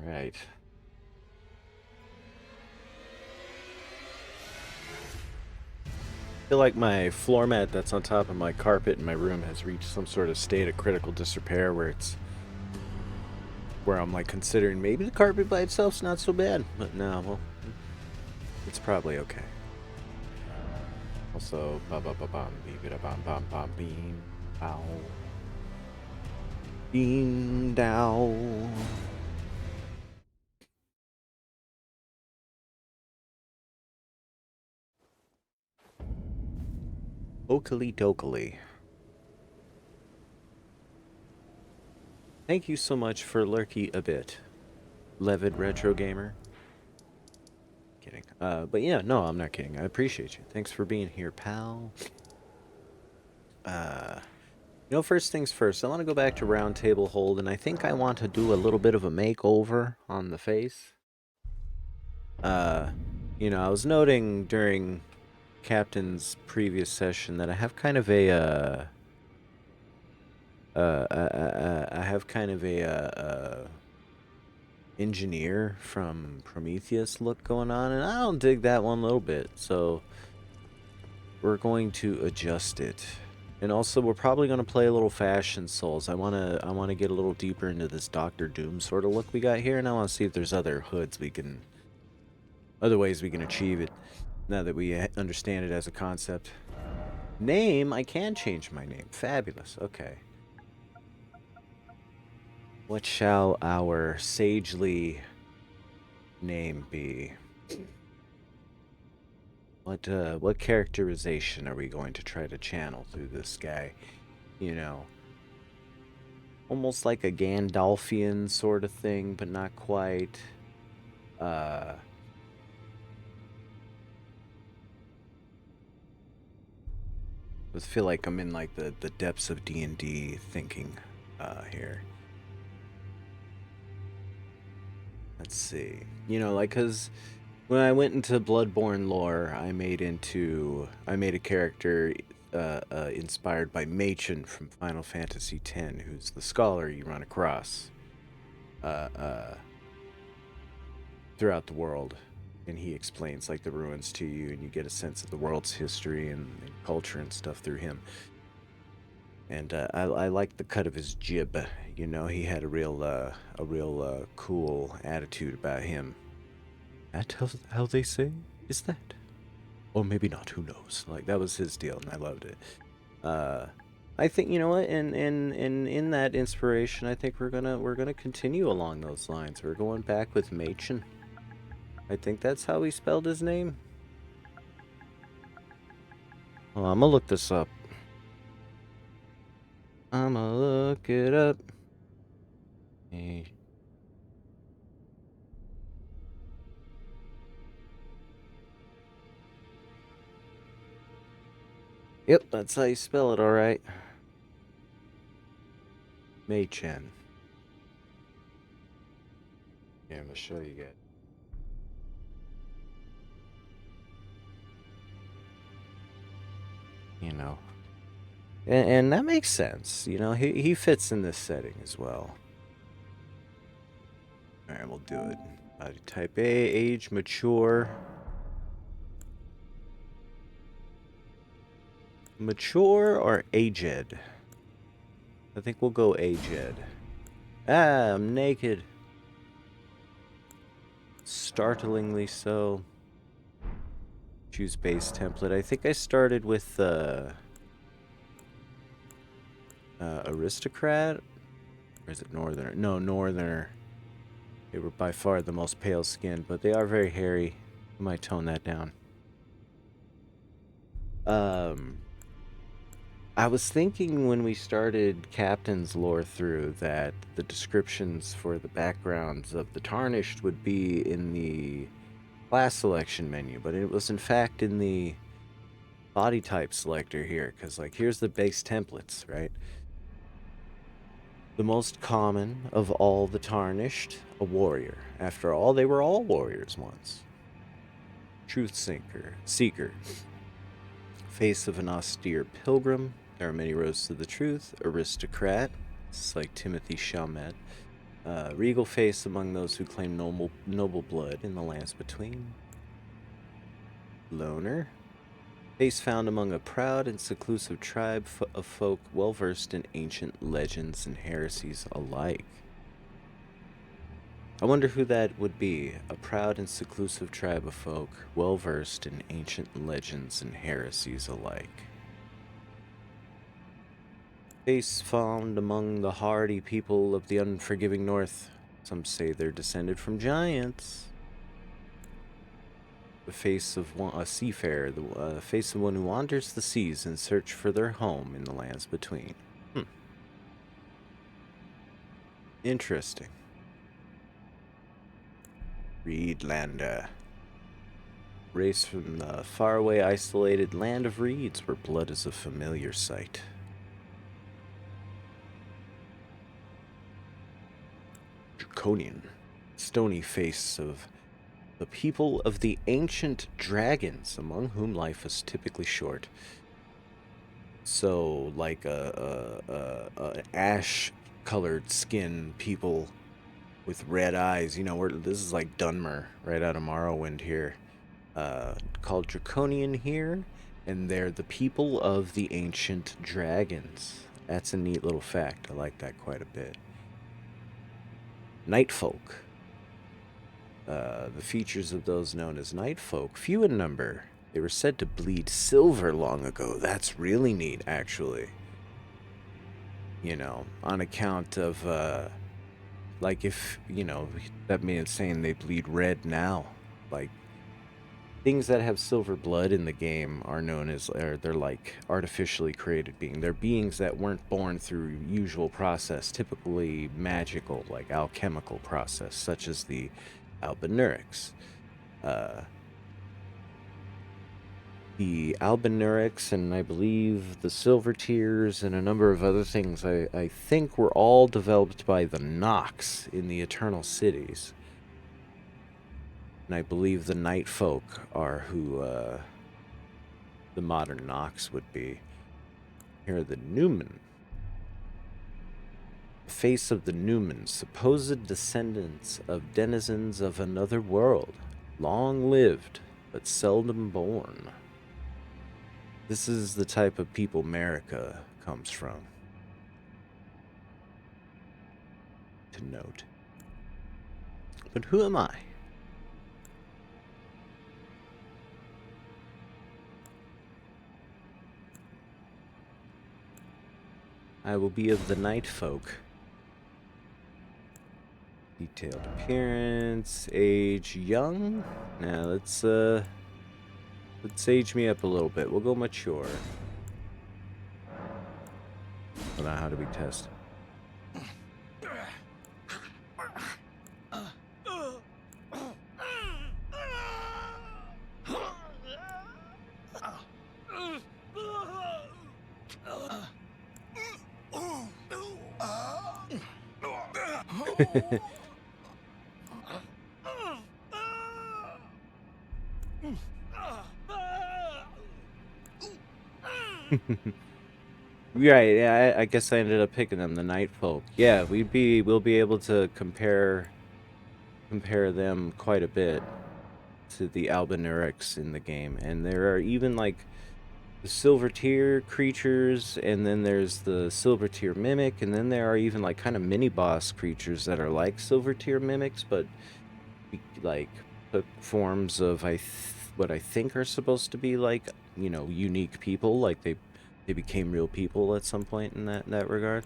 Right. I feel like my floor mat that's on top of my carpet in my room has reached some sort of state of critical disrepair where I'm like considering maybe the carpet by itself's not so bad. But no, well, it's probably okay. Also, ba ba ba bum beep it bum bum bum beam bow beam down. Okily dokily. Thank you so much for lurky a bit, Levid Retro Gamer. Kidding. But yeah, no, I'm not kidding. I appreciate you. Thanks for being here, pal. Uh, first things first, I want to go back to Round Table Hold, and I think I want to do a little bit of a makeover on the face. I was noting during Captain's previous session that I have kind of I have kind of a engineer from Prometheus look going on, and I don't dig that one little bit, so we're going to adjust it. And also, we're probably going to play a little Fashion Souls. I want to get a little deeper into this Doctor Doom sort of look we got here, and I want to see if there's other other ways we can achieve it, now that we understand it as a concept. Name? I can change my name. Fabulous. Okay. What shall our sagely name be? What characterization are we going to try to channel through this guy? You know, almost like a Gandalfian sort of thing, but not quite. I feel like I'm in like the depths of D&D thinking here. Let's see. Cause when I went into Bloodborne lore, I made a character inspired by Machen from Final Fantasy X, who's the scholar you run across uh, uh, throughout the world, and he explains like the ruins to you, and you get a sense of the world's history and culture and stuff through him. And I like the cut of his jib. He had a real cool attitude about him. That's how they say, is that? Or maybe not, who knows? Like, that was his deal, and I loved it. I think, you know what, in that inspiration, I think we're gonna continue along those lines. We're going back with Machen. I think that's how he spelled his name. Well, I'm gonna look this up. I'm gonna look it up. Hey. Yep, that's how you spell it, alright. Machen. Yeah, I'm gonna show you guys. You know. And that makes sense. He fits in this setting as well. Alright, we'll do it. Body type A, age, mature. Mature or aged? I think we'll go aged. Ah, I'm naked. Startlingly so. Choose base template. I think I started with aristocrat. Or is it northerner? No, northerner. They were by far the most pale skinned, but they are very hairy. I might tone that down. I was thinking when we started Captain's lore through that the descriptions for the backgrounds of the Tarnished would be in the class selection menu, but it was in fact in the body type selector here, because like here's the base templates, right? The most common of all the Tarnished, a warrior. After all, they were all warriors once. Truth seeker. Face of an austere pilgrim. There are many roads to the truth. Aristocrat. It's like Timothy Chalamet. Regal face among those who claim noble blood in the lands between. Loner. Face found among a proud and seclusive tribe of folk well versed in ancient legends and heresies alike. I wonder who that would be. A proud and seclusive tribe of folk well versed in ancient legends and heresies alike. Face found among the hardy people of the unforgiving north. Some say they're descended from giants. The face of a seafarer, the face of one who wanders the seas in search for their home in the lands between. Interesting. Reedlander. Race from the faraway isolated land of reeds where blood is a familiar sight. Draconian. Stony face of the people of the ancient dragons, among whom life is typically short. So, like a ash-colored skin people with red eyes. You know, this is like Dunmer, right out of Morrowind here. Called Draconian here, and they're the people of the ancient dragons. That's a neat little fact. I like that quite a bit. Night folk. The features of those known as night folk, few in number. They were said to bleed silver long ago. That's really neat, actually. You know, on account of, like if, you know, that means saying they bleed red now. Like, things that have silver blood in the game are known as, they're like artificially created beings. They're beings that weren't born through usual process, typically magical, like alchemical process, such as the Albinurics. The Albinurics and I believe the Silver Tears and a number of other things I think were all developed by the Nox in the Eternal Cities. And I believe the Night Folk are who the modern Nox would be. Here are the Newmen. Face of the Newmen, supposed descendants of denizens of another world, long lived but seldom born. This is the type of people America comes from. To note. But who am I? I will be of the Night Folk. Detailed appearance, age young. Now let's age me up a little bit. We'll go mature. Hold on, how do we test? Right, yeah, I guess I ended up picking them, the Night Folk. Yeah, we'll be able to compare them quite a bit to the Albinurics in the game. And there are even like the Silver Tier creatures, and then there's the Silver Tier Mimic, and then there are even like kind of mini boss creatures that are like Silver Tier Mimics, but like forms of what I think are supposed to be like, you know, unique people, like they became real people at some point in that regard.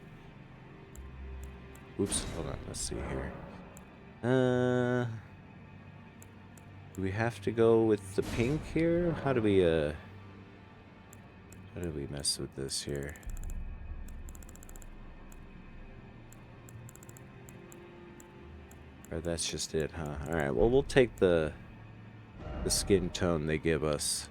Oops, hold on, let's see here. Do we have to go with the pink here? How do we mess with this here? Or that's just it, huh? Alright, well, we'll take the skin tone they give us.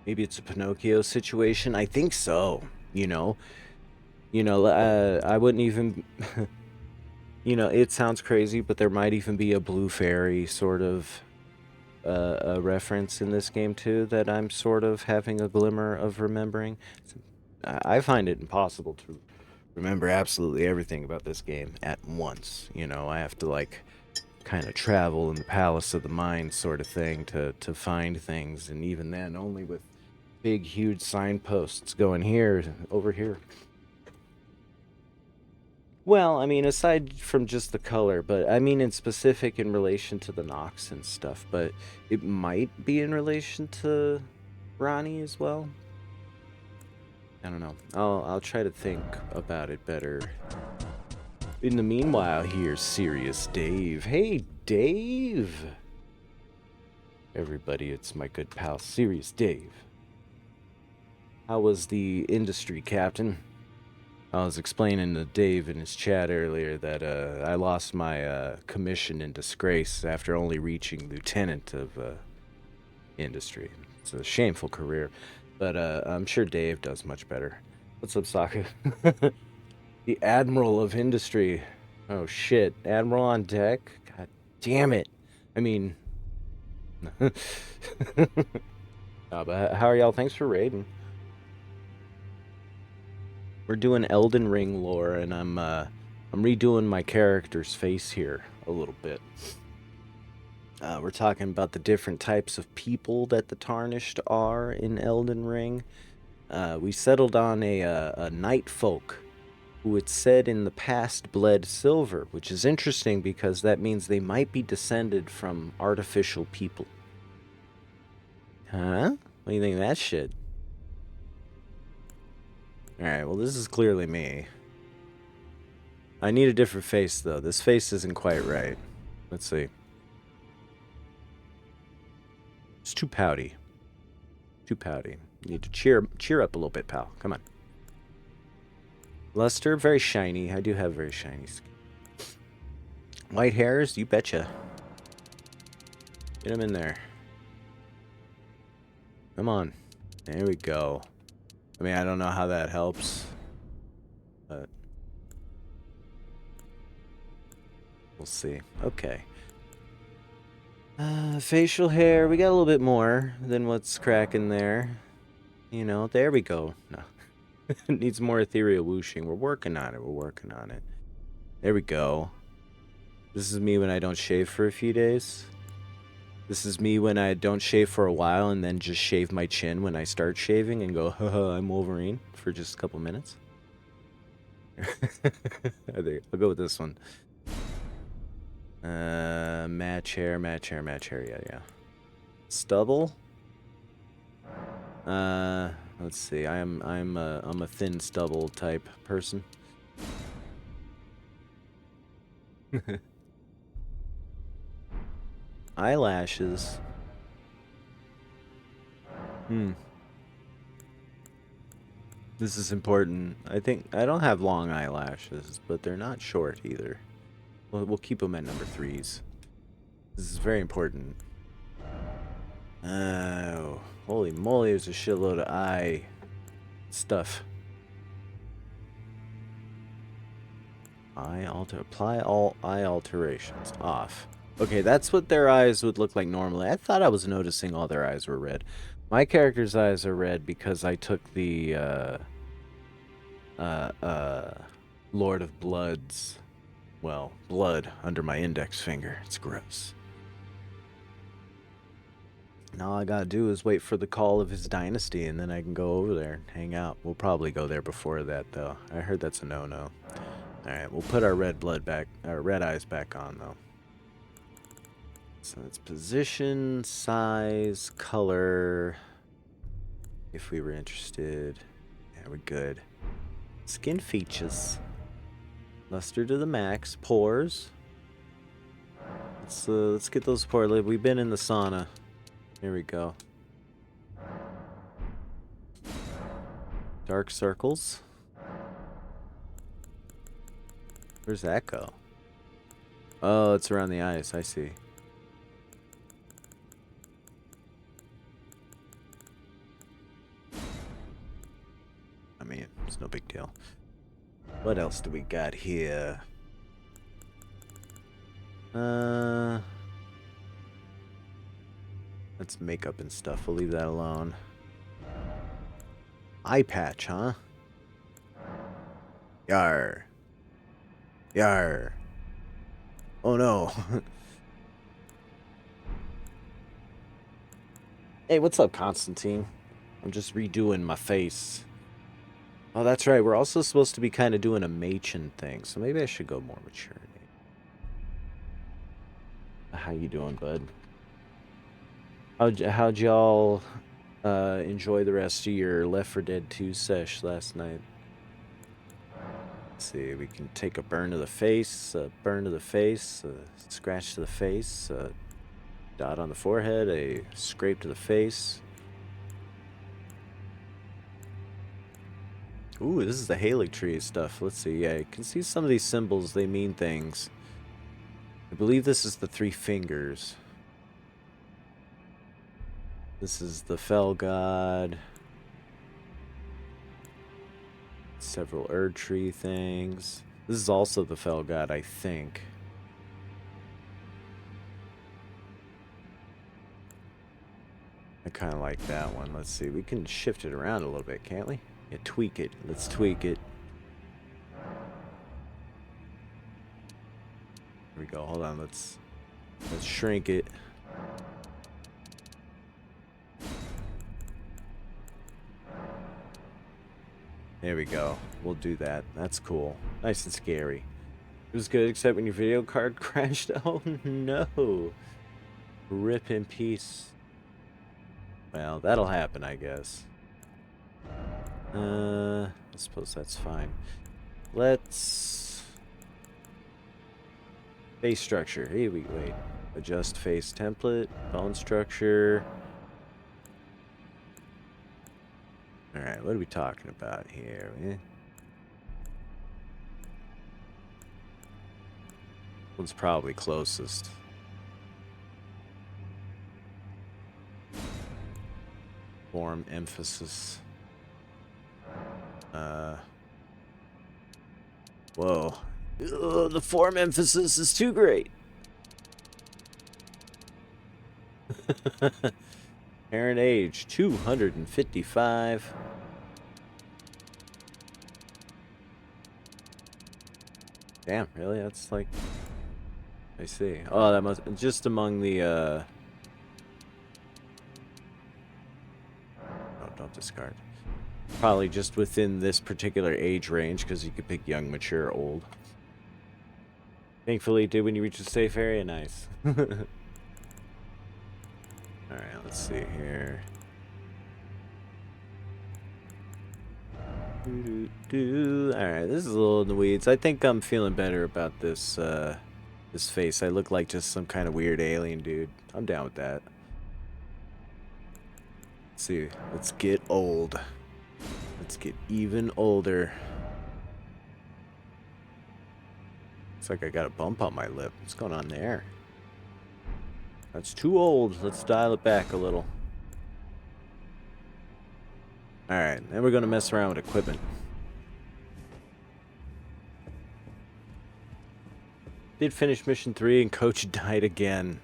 Maybe it's a Pinocchio situation. I think so. You know, I wouldn't even. You know, it sounds crazy, but there might even be a Blue Fairy sort of a reference in this game too that I'm sort of having a glimmer of remembering. I find it impossible to remember absolutely everything about this game at once. You know, I have to like kind of travel in the palace of the mind sort of thing to find things, and even then only with big huge signposts going here over here. Well, I mean, aside from just the color, but I mean in specific in relation to the Nox and stuff, but it might be in relation to Ronnie as well. I don't know. I'll try to think about it better. In the meanwhile, here's Serious Dave. Hey, Dave! Everybody, it's my good pal, Serious Dave. How was the industry, Captain? I was explaining to Dave in his chat earlier that I lost my commission in disgrace after only reaching lieutenant of industry. It's a shameful career, but I'm sure Dave does much better. What's up, Sokka? The Admiral of Industry. Oh shit, Admiral on deck? God damn it. I mean... but how are y'all? Thanks for raiding. We're doing Elden Ring lore, and I'm redoing my character's face here a little bit. We're talking about the different types of people that the Tarnished are in Elden Ring. We settled on a Night Folk, who it's said in the past bled silver, which is interesting because that means they might be descended from artificial people. Huh? What do you think of that shit? Alright, well this is clearly me. I need a different face though. This face isn't quite right. Let's see. It's too pouty. Too pouty. You need to cheer up a little bit, pal. Come on. Luster, very shiny. I do have very shiny skin. White hairs, you betcha. Get him in there. Come on. There we go. I mean, I don't know how that helps, but we'll see. Okay. Facial hair. We got a little bit more than what's cracking there. You know, there we go. No. It needs more ethereal whooshing. We're working on it. We're working on it. There we go. This is me when I don't shave for a few days. This is me when I don't shave for a while and then just shave my chin when I start shaving and go, haha, I'm Wolverine for just a couple minutes. I'll go with this one. Match hair, yeah. Stubble. Let's see. I'm a thin stubble type person. Eyelashes. This is important. I think I don't have long eyelashes, but they're not short either. We'll keep them at number 3s. This is very important. Oh, holy moly, there's a shitload of eye stuff. Apply all eye alterations. Off. Okay, that's what their eyes would look like normally. I thought I was noticing all their eyes were red. My character's eyes are red because I took the Lord of Blood's, well, blood under my index finger. It's gross. Now all I gotta do is wait for the call of his dynasty, and then I can go over there and hang out. We'll probably go there before that, though. I heard that's a no-no. Alright, we'll put our red eyes back on, though. So it's position, size, color. If we were interested. Yeah, we're good. Skin features. Luster to the max. Pores. Let's get those pores. We've been in the sauna. Here we go. Dark circles. Where's that go? Oh, it's around the eyes. I see. I mean, it's no big deal. What else do we got here? That's makeup and stuff. We'll leave that alone. Eye patch, huh? Yar. Yar. Oh no. Hey, what's up, Constantine? I'm just redoing my face. Oh, that's right. We're also supposed to be kind of doing a Machin thing, so maybe I should go more mature. How you doing, bud? How'd y'all enjoy the rest of your Left 4 Dead 2 sesh last night? Let's see, we can take a burn to the face, a burn to the face, a scratch to the face, a dot on the forehead, a scrape to the face. Ooh, this is the Haligtree stuff. Let's see. Yeah, you can see some of these symbols. They mean things. I believe this is the 3 fingers. This is the Fell God. Several Erdtree things. This is also the Fell God, I think. I kind of like that one. Let's see. We can shift it around a little bit, can't we? Yeah, tweak it. Let's tweak it. Here we go. Hold on. Let's shrink it. There we go. We'll do that. That's cool. Nice and scary. It was good, except when your video card crashed. Oh no. Rip in peace. Well, that'll happen, I guess. I suppose that's fine. Let's... Face structure. Here we wait. Adjust face template. Bone structure. Alright, what are we talking about here? One's probably closest. Form emphasis. Whoa. Ugh, the form emphasis is too great. Parent age 255. Damn, really? That's like... I see. Oh, that must... Just among the, Oh, don't discard. Probably just within this particular age range, because you could pick young, mature, old. Thankfully, it did when you reach a safe area. Nice. Alright, let's see here. Alright, this is a little in the weeds. I think I'm feeling better about this, this face. I look like just some kind of weird alien dude. I'm down with that. Let's see. Let's get old. Let's get even older. Looks like I got a bump on my lip. What's going on there? That's too old. Let's dial it back a little. Alright, then we're going to mess around with equipment. Did finish mission 3 and Coach died again.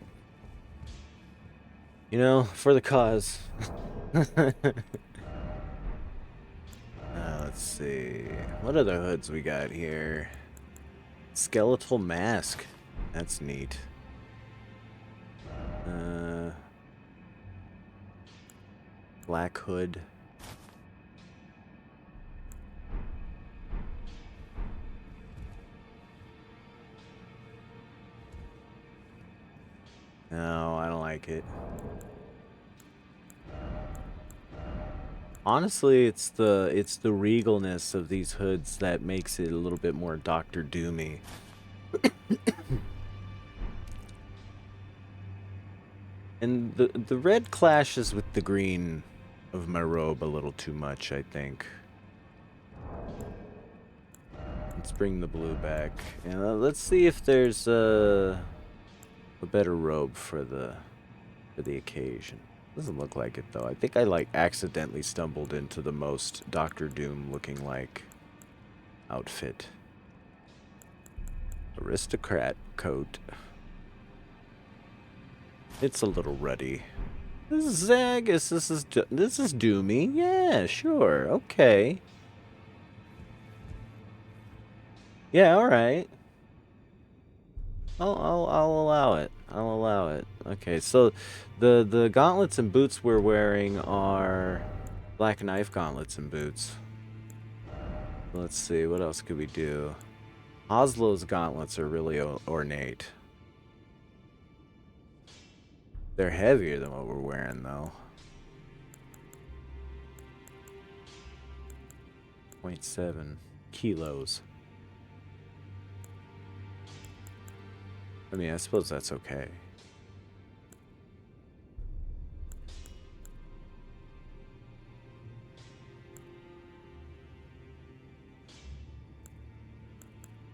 You know, for the cause. Let's see. What other hoods we got here? Skeletal mask. That's neat. Black hood. No, I don't like it. Honestly, it's the regalness of these hoods that makes it a little bit more Doctor Doomy. And the red clashes with the green of my robe a little too much, I think. Let's bring the blue back. And let's see if there's a better robe for the occasion. Doesn't look like it though. I think I like accidentally stumbled into the most Doctor Doom looking like outfit. Aristocrat coat. It's a little ruddy. This is I guess this is Doomy. Yeah, sure. Okay. Yeah, all right. I'll allow it. I'll allow it. Okay, so the gauntlets and boots we're wearing are black knife gauntlets and boots. Let's see, what else could we do? Oslo's gauntlets are really ornate. They're heavier than what we're wearing, though. 0.7 kilos. I mean, I suppose that's okay.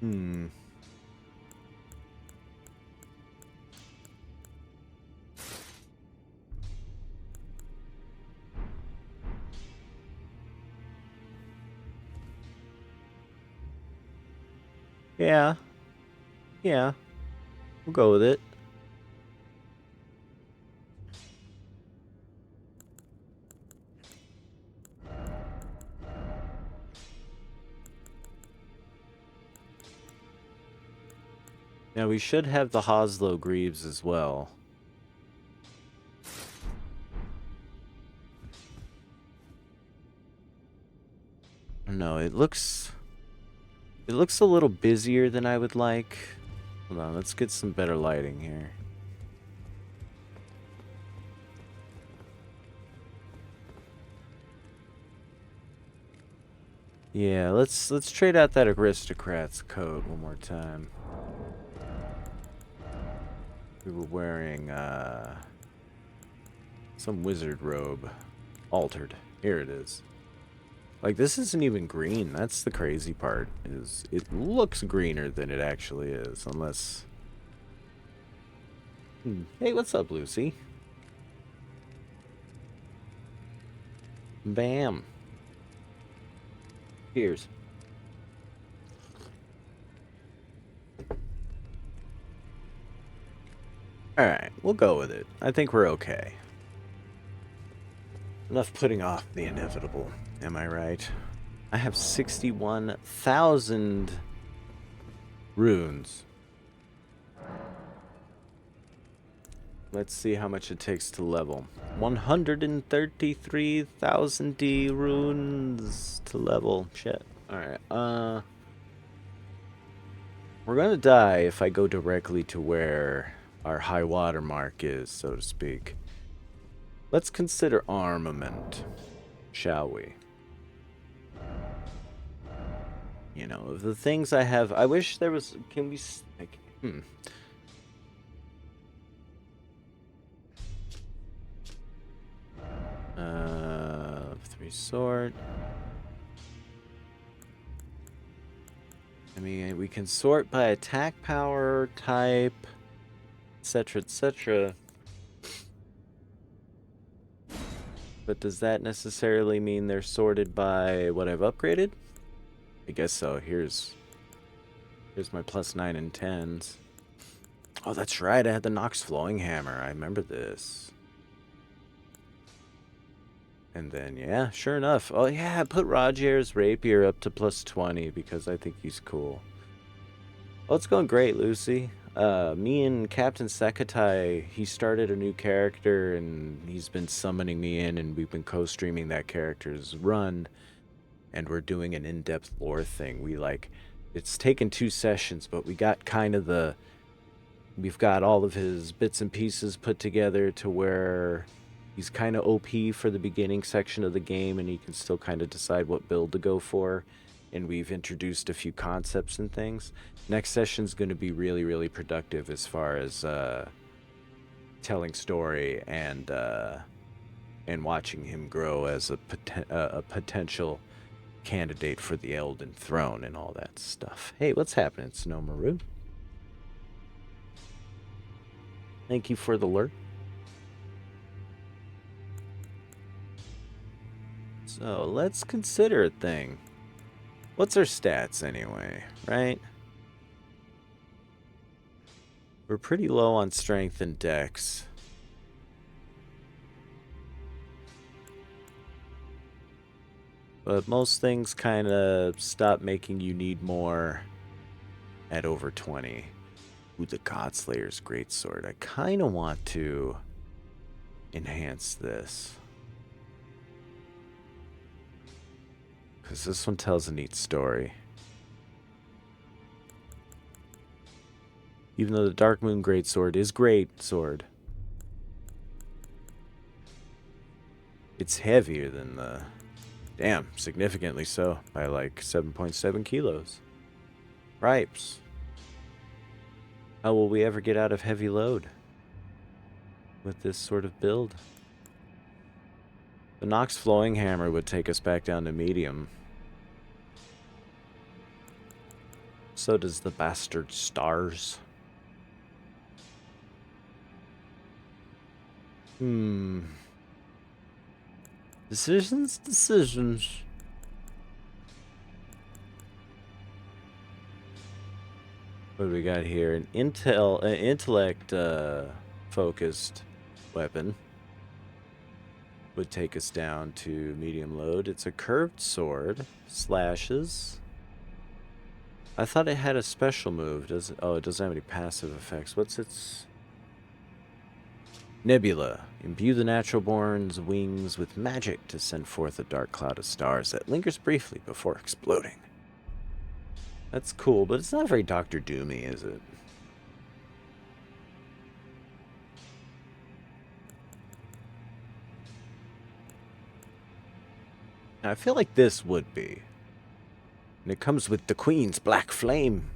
Hmm. Yeah. Yeah. We'll go with it. Now, we should have the Hoslo Greaves as well. No, it looks a little busier than I would like. Hold on, let's get some better lighting here. Yeah, let's trade out that aristocrat's coat one more time. We were wearing some wizard robe. Altered. Here it is. Like, this isn't even green. That's the crazy part, is it looks greener than it actually is, unless... Hey, what's up, Lucy? Bam. Cheers. Alright, we'll go with it. I think we're okay. Enough putting off the inevitable, am I right? I have 61,000 runes. Let's see how much it takes to level. 133,000 D runes to level. Shit. Alright, we're gonna die if I go directly to where our high water mark is, so to speak. Let's consider armament, shall we? You know, of the things I have, I wish there was, can we, like, 3 sort. I mean, we can sort by attack power, type, etc., etc. But does that necessarily mean they're sorted by what I've upgraded? I guess so. Here's my +9 and 10s. Oh, that's right. I had the Nox Flowing Hammer. I remember this. And then, yeah, sure enough. Oh, yeah, I put Roger's Rapier up to +20 because I think he's cool. Oh, it's going great, Lucy. Me and Captain Sekatai, he started a new character, and he's been summoning me in, and we've been co-streaming that character's run, and we're doing an in-depth lore thing. It's taken 2 sessions, but we got we've got all of his bits and pieces put together to where he's kind of OP for the beginning section of the game, and he can still kind of decide what build to go for. And we've introduced a few concepts and things. Next session's going to be really, really productive as far as telling story and watching him grow as a potential candidate for the Elden throne and all that stuff. Hey, what's happening, Snowmaru? Thank you for the alert. So let's consider a thing. What's our stats anyway, right? We're pretty low on strength and dex. But most things kind of stop making you need more at over 20. Ooh, the Godslayer's Greatsword. I kind of want to enhance this. Because this one tells a neat story. Even though the Dark Moon Greatsword is great sword, it's heavier than the... Damn, significantly so. By like 7.7 kilos. Ripes. How will we ever get out of heavy load with this sort of build? The Nox Flowing Hammer would take us back down to medium. So does the Bastard Stars. Decisions. What do we got here? An intellect focused weapon would take us down to medium load. It's a curved sword, slashes. I thought it had a special move. Does it? Oh, it doesn't have any passive effects. What's its... Nebula. Imbue the natural born's wings with magic to send forth a dark cloud of stars that lingers briefly before exploding. That's cool, but it's not very Dr. Doomy, is it? I feel like this would be. And it comes with the Queen's Black Flame.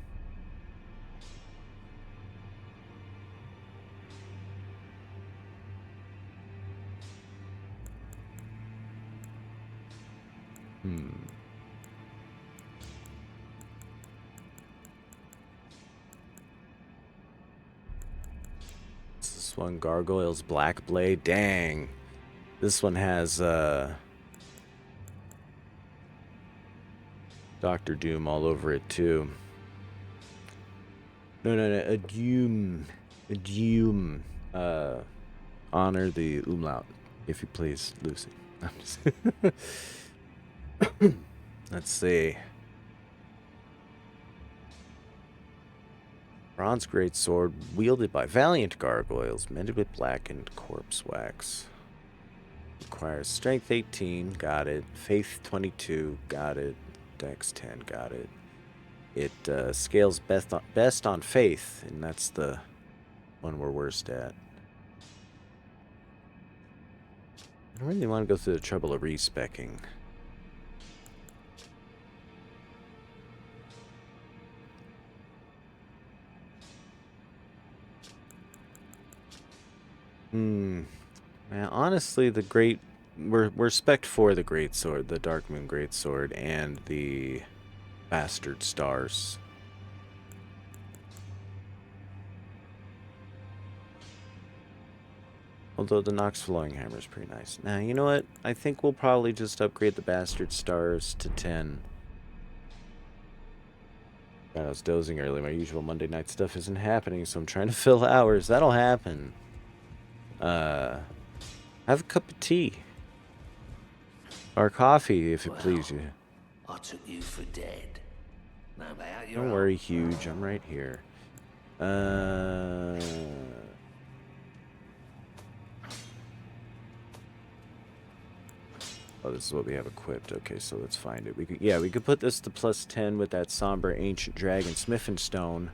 This one, Gargoyle's Black Blade. Dang. This one has Dr. Doom all over it too. No, a Doom. A Doom. Honor the umlaut, if you please, Lucy. I'm just Let's see. Bronze Greatsword wielded by valiant gargoyles, mended with blackened corpse wax. Requires Strength 18, got it. Faith 22, got it. Dex 10, got it. It scales best on Faith, and that's the one we're worst at. I don't really want to go through the trouble of respecking. Now, honestly, we're spec'd for the Greatsword, the Dark Moon Greatsword, and the Bastard Stars. Although the Nox Flowing Hammer is pretty nice. Now, you know what? I think we'll probably just upgrade the Bastard Stars to 10. God, I was dozing early. My usual Monday night stuff isn't happening, so I'm trying to fill hours. That'll happen. Have a cup of tea. Or coffee, if it please you. I took you for dead. Now about your Don't worry, Huge. I'm right here. Oh, this is what we have equipped. Okay, so let's find it. We could put this to +10 with that somber ancient dragon smithing stone.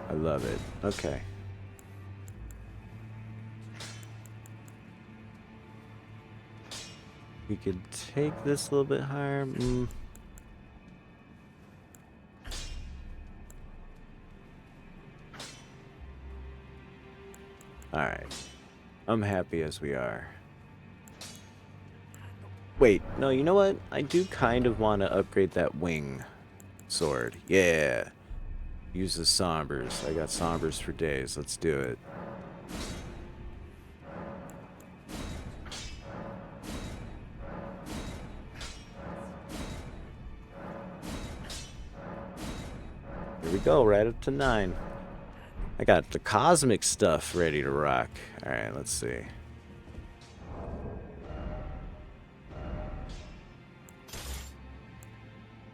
I love it. Okay. We could take this a little bit higher. Alright. I'm happy as we are. Wait, no, you know what? I do kind of want to upgrade that wing sword. Yeah. Use the sombers. I got sombers for days. Let's do it. Here we go, right up to 9. I got the cosmic stuff ready to rock. Alright, let's see.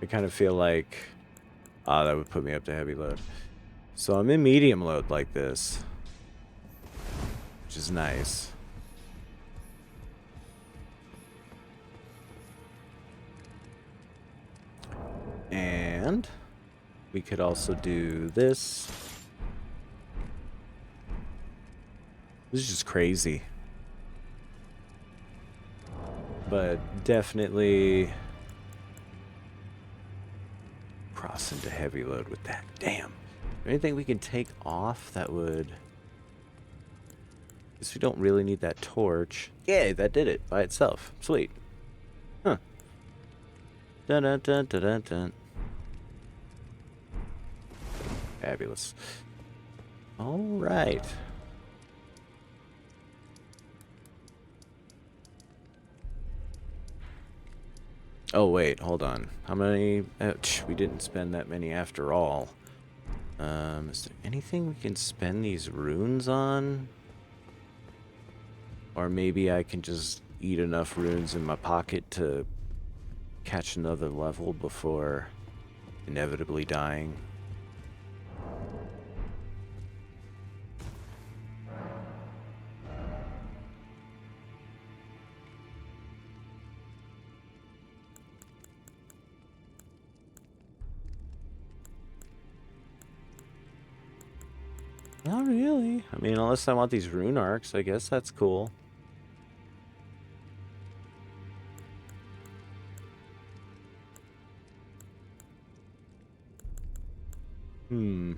I kind of feel like... Ah, that would put me up to heavy load. So I'm in medium load like this, which is nice. And we could also do this. This is just crazy. But definitely cross into heavy load with that. Damn. Anything we can take off that would... Guess we don't really need that torch. Yay, that did it by itself. Sweet. Huh. Dun dun dun dun dun dun. Fabulous. All right. Oh, wait, hold on. How many? We didn't spend that many after all. Is there anything we can spend these runes on? Or maybe I can just eat enough runes in my pocket to catch another level before inevitably dying. Not really. I mean, unless I want these rune arcs, I guess that's cool. Hmm.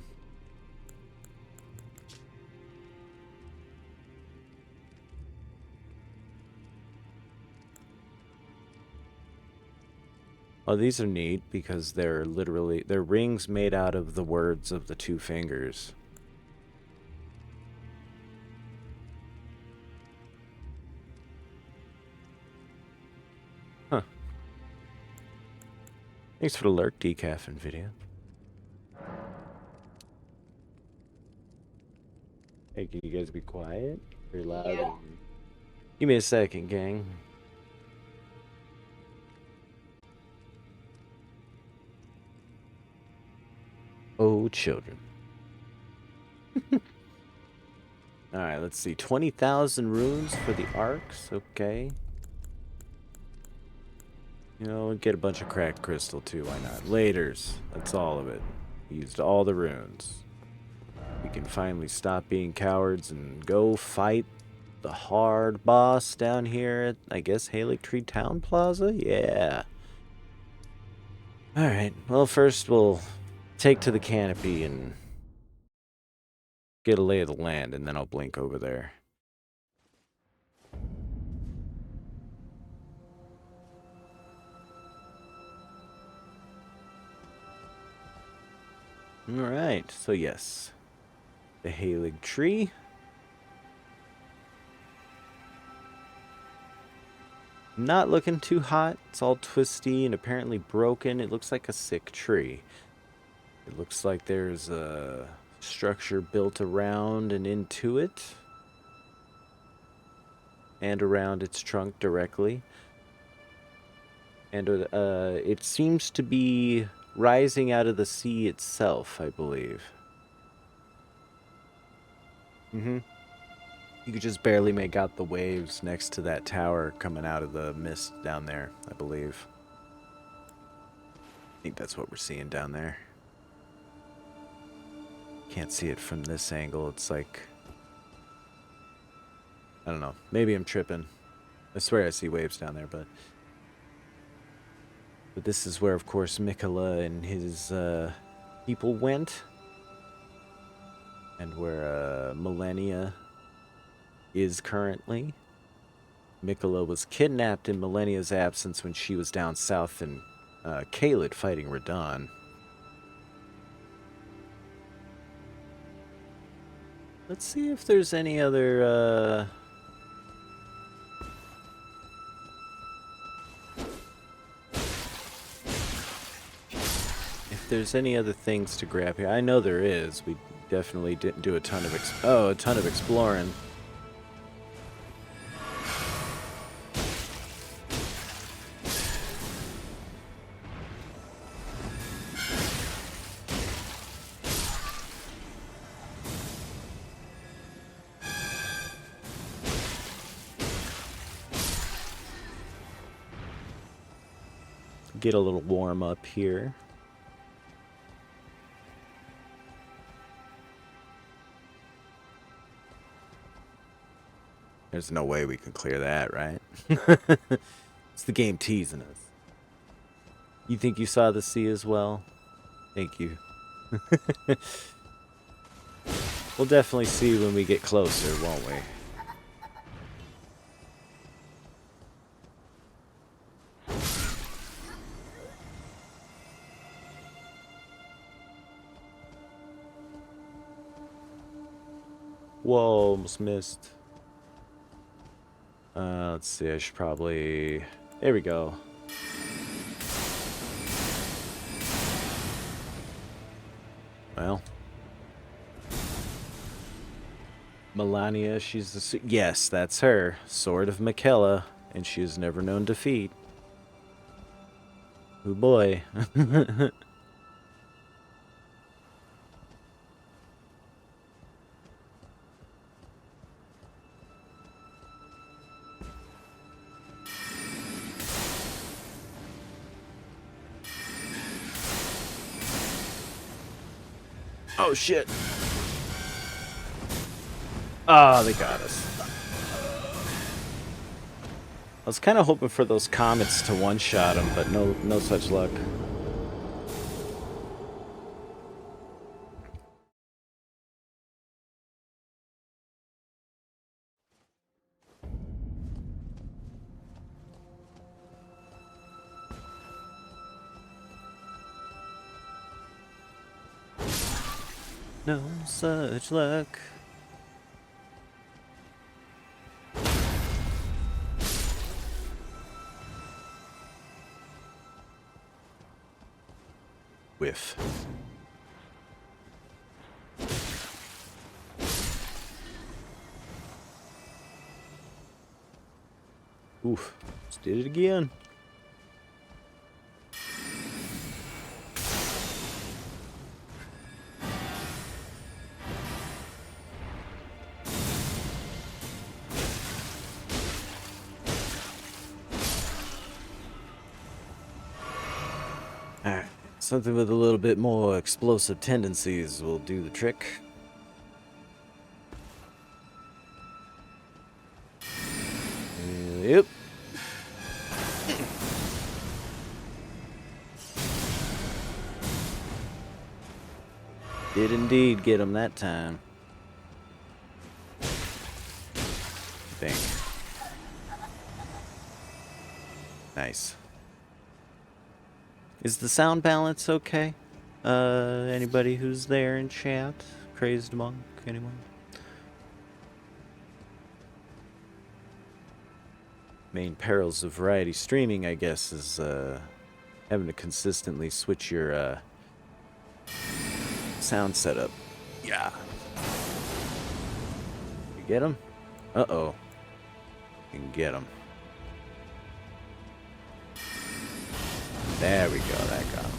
Oh, these are neat because they're rings made out of the words of the two fingers. Huh. Thanks for the lurk, decaf and video. Hey, can you guys be quiet? Very loud. Yeah. Give me a second, gang. Oh, children. Alright, let's see. 20,000 runes for the arcs. Okay. You know, get a bunch of cracked crystal too. Why not? Laters. That's all of it. Used all the runes. We can finally stop being cowards and go fight the hard boss down here at, I guess, Haligtree Town Plaza? Yeah. Alright, well, first we'll take to the canopy and get a lay of the land, and then I'll blink over there. Alright, so yes. The Haligtree. Not looking too hot. It's all twisty and apparently broken. It looks like a sick tree. It looks like there's a structure built around and into it. And around its trunk directly. And it seems to be rising out of the sea itself, I believe. Mm-hmm. You could just barely make out the waves next to that tower coming out of the mist down there, I believe. I think that's what we're seeing down there. Can't see it from this angle. It's like... I don't know. Maybe I'm tripping. I swear I see waves down there, but... But this is where, of course, Mikola and his people went. And where Millennia is currently. Mikola was kidnapped in Millennia's absence when she was down south in Caelid fighting Radahn. Let's see if there's any other... If there's any other things to grab here. I know there is. We definitely didn't do a ton of exploring. Get a little warm up here. There's no way we can clear that, right? It's the game teasing us. You think you saw the sea as well? Thank you. We'll definitely see when we get closer, won't we? Whoa, almost missed. Let's see, I should probably... There we go. Well. Melania, she's the... Yes, that's her. Sword of Michaela. And she has never known defeat. Oh boy. Oh shit. Ah, they got us. I was kind of hoping for those comets to one-shot him, but no such luck. No such luck. Whiff. Oof. Just did it again. Alright. Something with a little bit more explosive tendencies will do the trick. Yep. Did indeed get him that time. I think. Nice. Is the sound balance okay? Anybody who's there in chat? Crazed Monk? Anyone? Main perils of variety streaming, I guess, is having to consistently switch your sound setup. Yeah. You get him? Uh-oh. You can get him. There we go, that got him.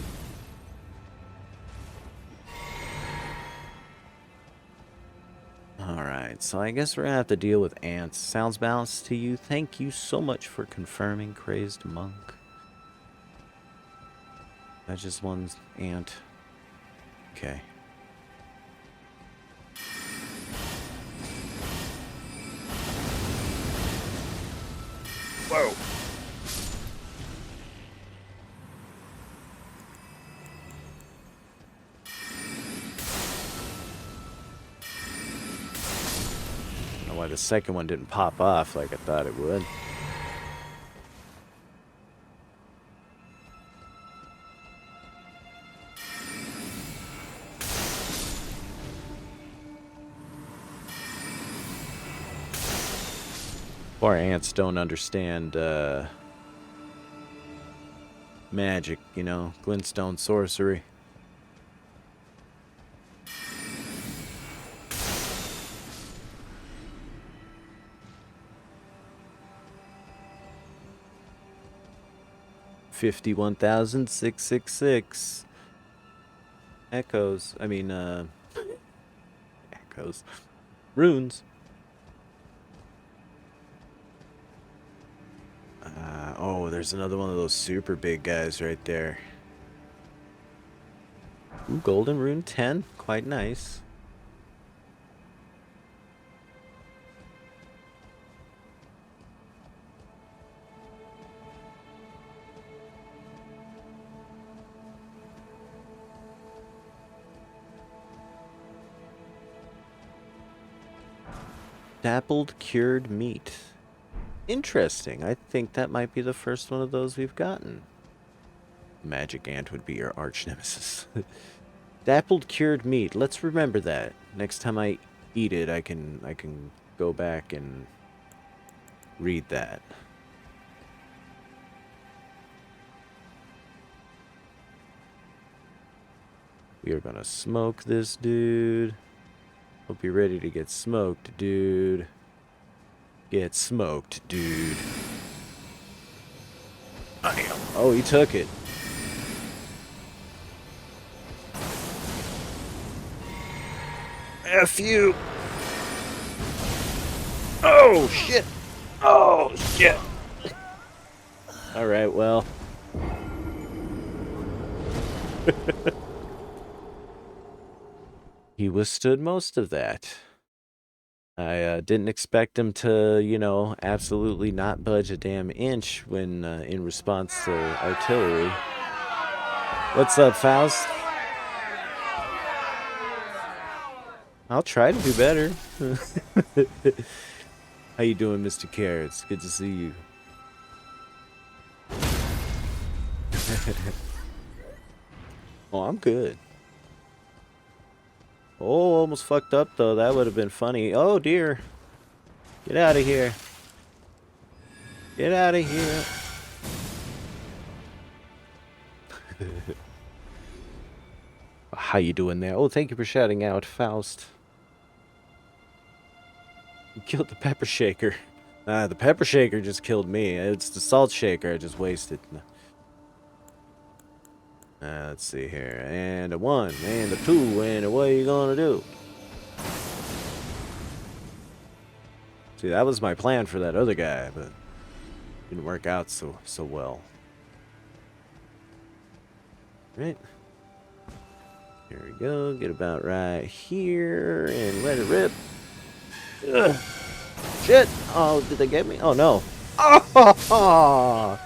Alright, so I guess we're gonna have to deal with ants. Sounds balanced to you. Thank you so much for confirming, Crazed Monk. That's just one ant. Okay. Whoa! I don't know why the second one didn't pop off like I thought it would. Poor ants don't understand magic, you know, glintstone sorcery. $51,666 echoes. I mean, echoes. Runes. Oh, there's another one of those super big guys right there. Ooh, golden rune 10. Quite nice. Dappled cured meat. Interesting. I think that might be the first one of those we've gotten. Magic ant would be your arch nemesis. Dappled cured meat. Let's remember that. Next time I eat it, I can go back and read that. We are gonna smoke this dude. Hope you're ready to get smoked, dude. Get smoked, dude. Oh, he took it. F you. Oh, shit. Oh, shit. All right, well. He withstood most of that. I didn't expect him to, you know, absolutely not budge a damn inch when in response to artillery. What's up, Faust? I'll try to do better. How you doing, Mr. Carrots? Good to see you. Oh, I'm good. Oh, almost fucked up, though. That would have been funny. Oh, dear. Get out of here. Get out of here. How you doing there? Oh, thank you for shouting out, Faust. You killed the pepper shaker. The pepper shaker just killed me. It's the salt shaker I just wasted. Let's see here. And a 1, and a 2, and what are you gonna do? See, that was my plan for that other guy, but didn't work out so well. Right. Here we go. Get about right here and let it rip. Ugh. Shit! Oh, did they get me? Oh no. Oh!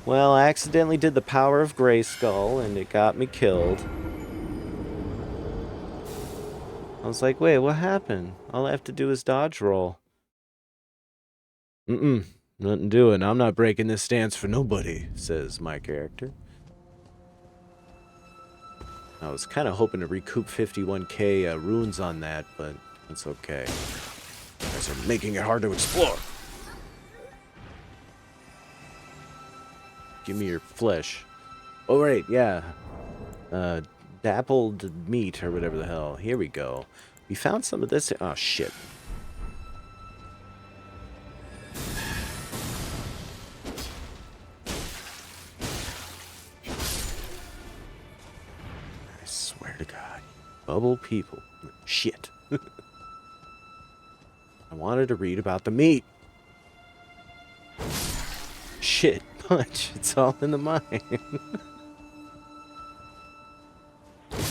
Well, I accidentally did the power of Grayskull and it got me killed. I was like, wait, what happened? All I have to do is dodge roll. Nothing doing. I'm not breaking this stance for nobody, says my character. I was kind of hoping to recoup 51k runes on that, but it's okay. You guys are making it hard to explore. Give me your flesh. Oh, right, yeah. Dappled meat or whatever the hell. Here we go. We found some of this. Oh, shit. I swear to God. Bubble people. Shit. I wanted to read about the meat. Shit. Punch. It's all in the mind.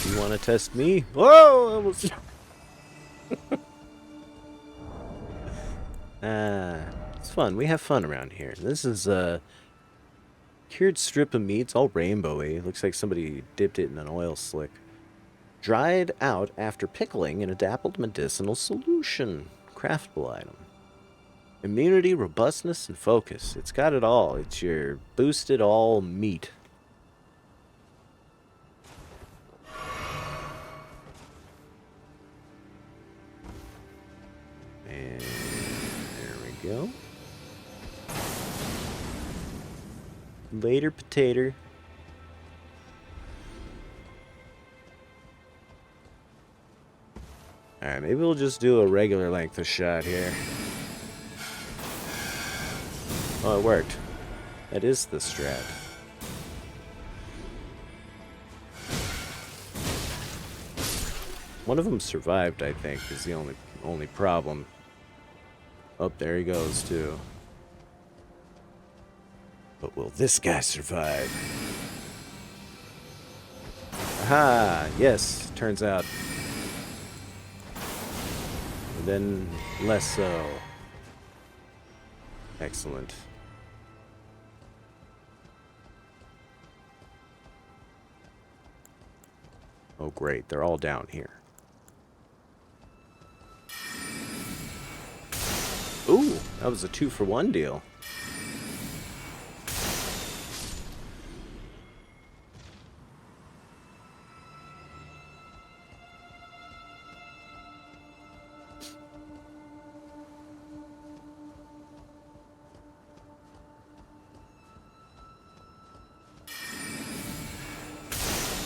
You want to test me? Whoa! Almost. It's fun. We have fun around here. This is a cured strip of meat. It's all rainbowy. Looks like somebody dipped it in an oil slick. Dried out after pickling in a dappled medicinal solution. Craftable item. Immunity, robustness, and focus. It's got it all. It's your boosted all meat. And there we go. Later, potato. Alright, maybe we'll just do a regular length of shot here. Oh, it worked. That is the strat. One of them survived, I think, is the only problem. Oh, there he goes, too. But will this guy survive? Aha! Yes, turns out. And then less so. Excellent. Oh great, they're all down here. Ooh, that was a 2-for-1 deal.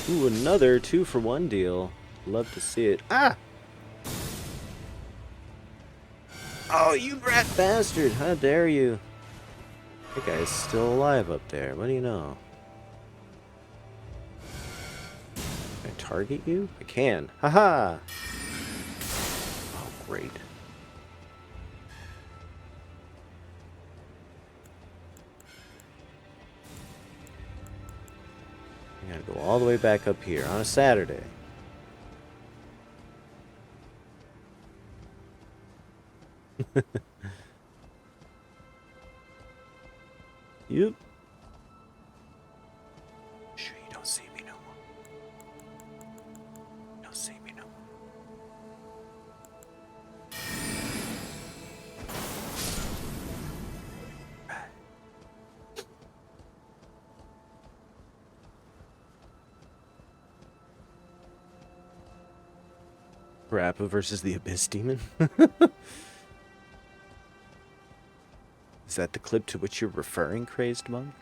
Ooh, another 2-for-1 deal. Love to see it. Ah! Oh, you brat bastard! How dare you? That guy's still alive up there. What do you know? Can I target you? I can. Haha! Oh, great. I gotta go all the way back up here on a Saturday. Yep. Sure you don't see me no more. You don't see me no more. Rappa versus the Abyss Demon? Is that the clip to which you're referring, Crazed Monk?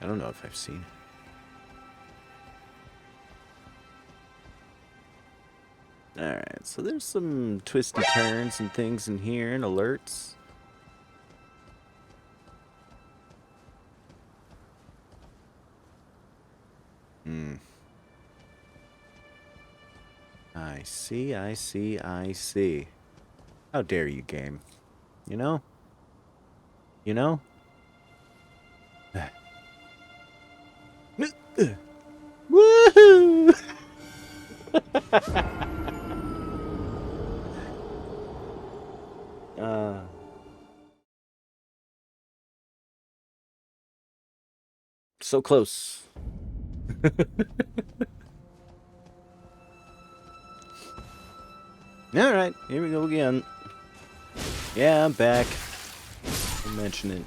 I don't know if I've seen it. Alright, so there's some twisty turns and things in here and alerts. I see, I see, I see. How dare you, game? You know? You know? Woohoo! So close. Alright, here we go again. Yeah, I'm back. I'll mention it.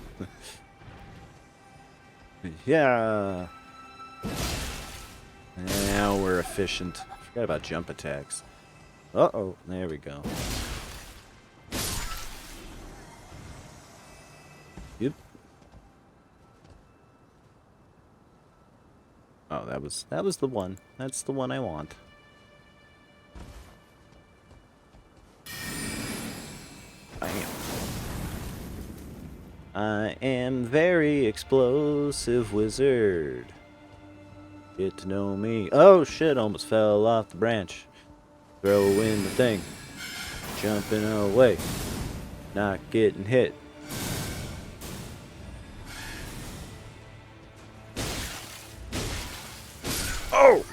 Yeah. Now we're efficient. Forgot about jump attacks. Uh-oh, there we go. Yep. Oh, that was the one. That's the one I want. I am very explosive wizard. Get to know me. Oh shit, almost fell off the branch. Throw in the thing. Jumping away. Not getting hit. Oh!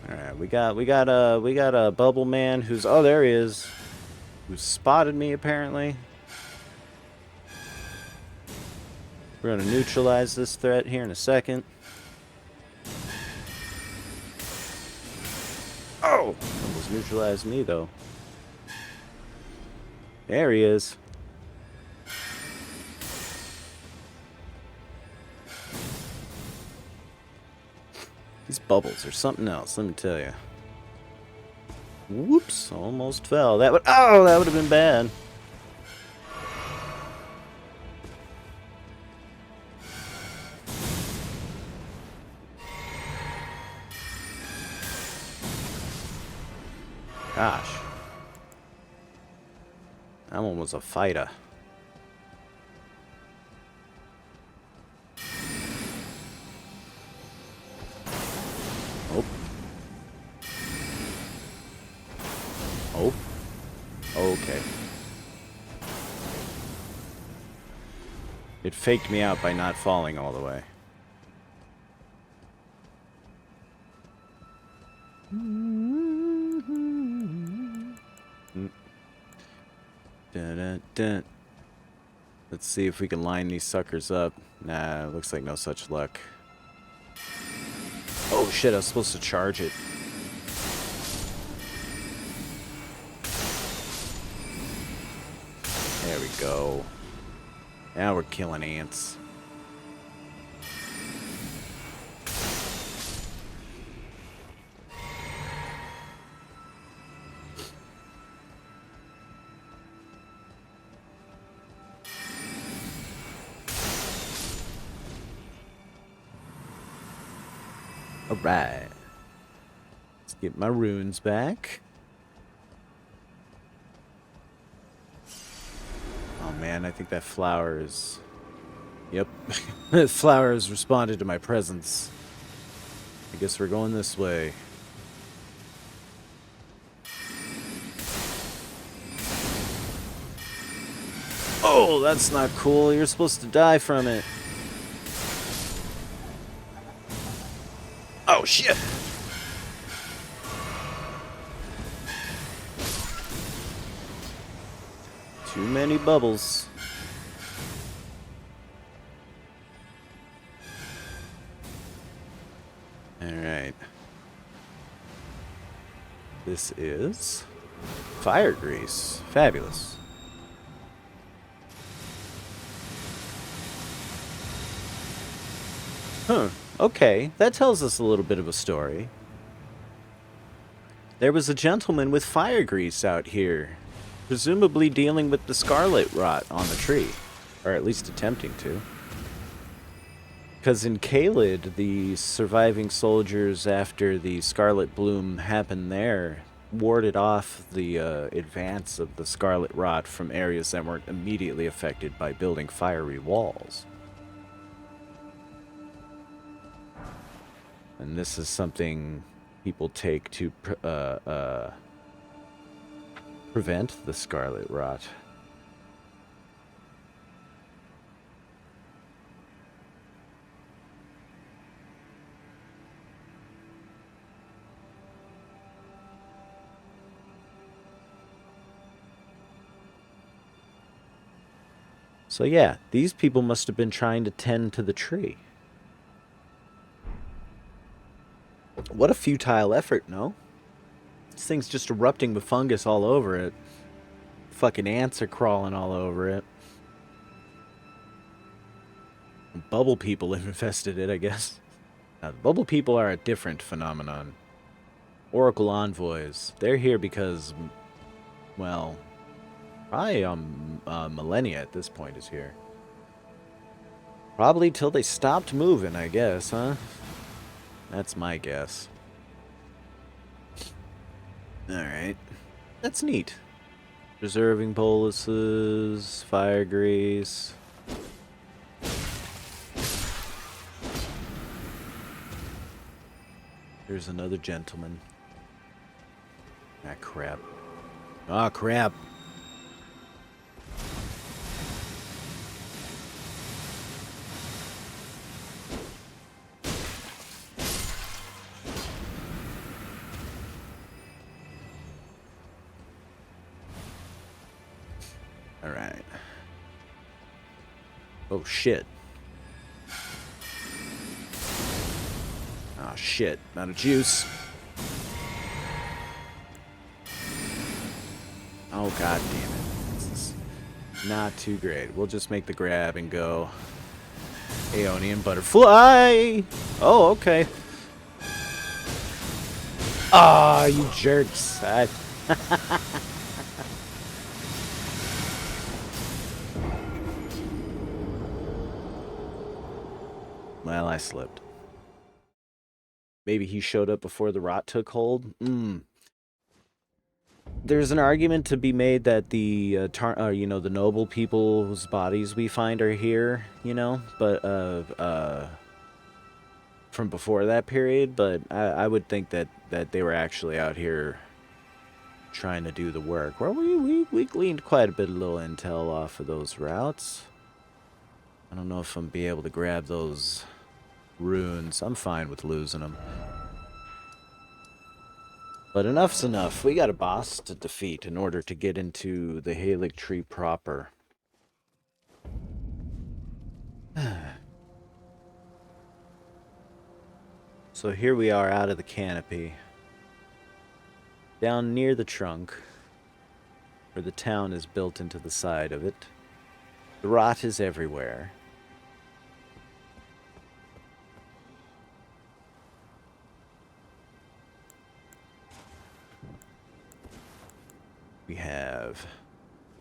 Alright, we got a bubble man who's, oh there he is. Who spotted me apparently. We're gonna neutralize this threat here in a second. Oh! Almost neutralized me though. There he is. These bubbles are something else, let me tell you. Whoops, almost fell. That would have been bad. Gosh. That one was a fighter. Oh. Oh. It faked me out by not falling all the way. Dun, dun, dun. Let's see if we can line these suckers up. Nah, looks like no such luck. Oh shit, I was supposed to charge it. There we go. Now we're killing ants. Alright. Let's get my runes back. Oh man, I think that flower is... Yep. That flower has responded to my presence. I guess we're going this way. Oh, that's not cool. You're supposed to die from it. Oh, shit. Too many bubbles. Alright. This is fire grease. Fabulous. Huh. Okay, that tells us a little bit of a story. There was a gentleman with fire grease out here, presumably dealing with the scarlet rot on the tree, or at least attempting to. Because in Caelid, the surviving soldiers after the scarlet bloom happened there warded off the advance of the scarlet rot from areas that weren't immediately affected by building fiery walls. And this is something people take to prevent the scarlet rot. So yeah, these people must have been trying to tend to the tree. What a futile effort, no? This thing's just erupting with fungus all over it. Fucking ants are crawling all over it. Bubble people have infested it, I guess. Now, the bubble people are a different phenomenon. Oracle envoys. They're here because, well, probably millennia at this point is here. Probably till they stopped moving, I guess, huh? That's my guess. Alright. That's neat. Preserving boluses, fire grease. There's another gentleman. Ah, crap. Ah, crap. Alright. Oh, shit. Oh, shit. Not a juice. Oh, god damn it. This is not too great. We'll just make the grab and go. Aeonian butterfly! Oh, okay. Ah, you jerks. Well, I slipped. Maybe he showed up before the rot took hold? There's an argument to be made that the, the noble people whose bodies we find are here, but, from before that period, but I would think that they were actually out here trying to do the work. Well, we gleaned quite a bit of little intel off of those routes. I don't know if I'm be able to grab those runes. I'm fine with losing them. But enough's enough. We got a boss to defeat in order to get into the Haligtree proper. So here we are out of the canopy. Down near the trunk, where the town is built into the side of it. The rot is everywhere. We have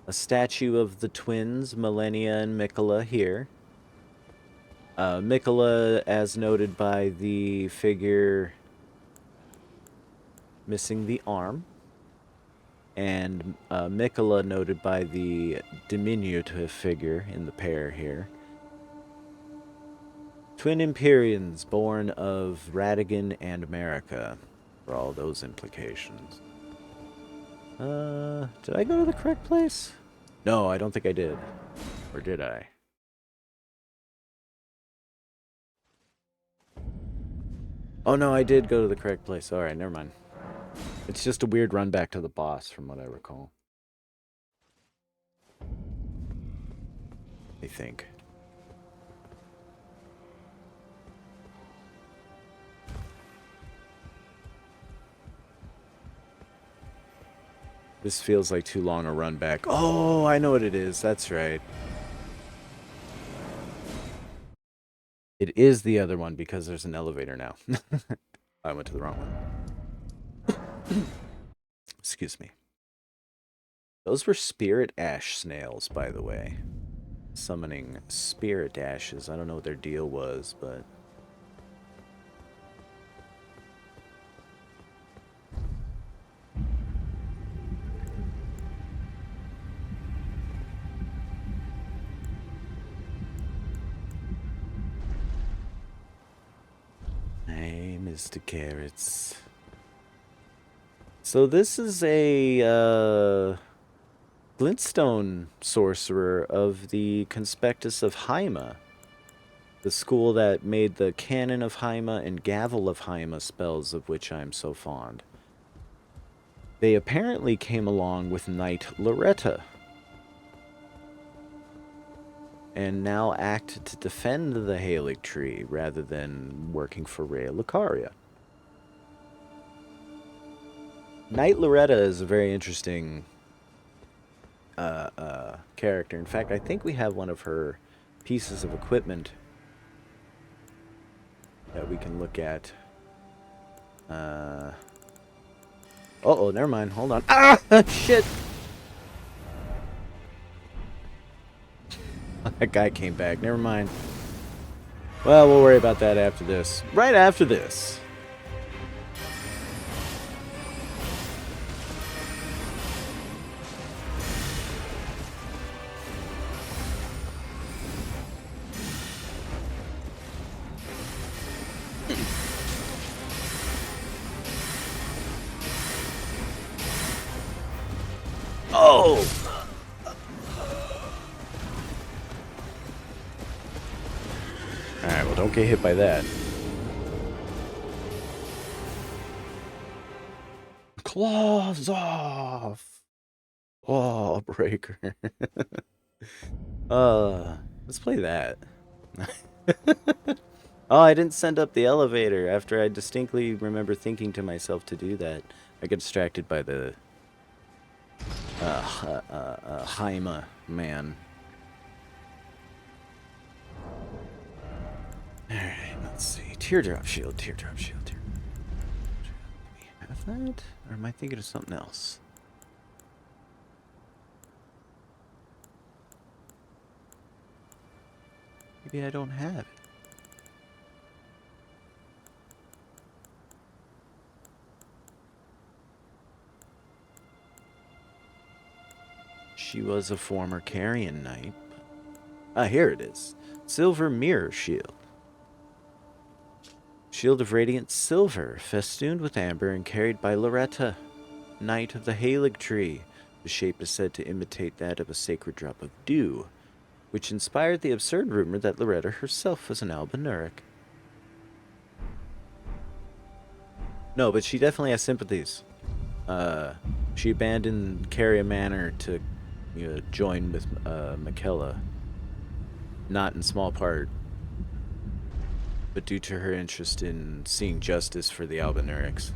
a statue of the twins, Millennia and Mikola, here. Mikola, as noted by the figure missing the arm. And Mikola, noted by the diminutive figure in the pair here. Twin Empyreans born of Radigan and America, for all those implications. Did I go to the correct place? No, I don't think I did. Or did I? Oh no, I did go to the correct place. Alright, never mind. It's just a weird run back to the boss, from what I recall. I think. This feels like too long a run back. Oh, I know what it is. That's right. It is the other one because there's an elevator now. I went to the wrong one. Excuse me. Those were spirit ash snails, by the way. Summoning spirit ashes. I don't know what their deal was, but... Hey, Mr. Carrots. So this is a, glintstone sorcerer of the Conspectus of Haima. The school that made the Canon of Haima and Gavel of Haima spells of which I am so fond. They apparently came along with Knight Loretta, and now act to defend the Haligtree rather than working for Rhea Lucaria. Knight Loretta is a very interesting character. In fact, I think we have one of her pieces of equipment that we can look at. Uh-oh, never mind. Hold on. Ah! Shit! That guy came back. Never mind. Well, we'll worry about that after this. Right after this. Oh! Alright, well, don't get hit by that. Claws off! Oh, breaker. Let's play that. Oh, I didn't send up the elevator after I distinctly remember thinking to myself to do that. I get distracted by the Haima man. Alright, let's see. Teardrop shield, teardrop shield, teardrop. Do we have that? Or am I thinking of something else? Maybe I don't have it. She was a former Carrion Knight. Ah, here it is. Silver Mirror Shield. Shield of radiant silver, festooned with amber and carried by Loretta, Knight of the Haligtree. The shape is said to imitate that of a sacred drop of dew, which inspired the absurd rumor that Loretta herself was an albinuric. No, but she definitely has sympathies. She abandoned Carrier Manor to join with Michaela, not in small part, but due to her interest in seeing justice for the albinurics.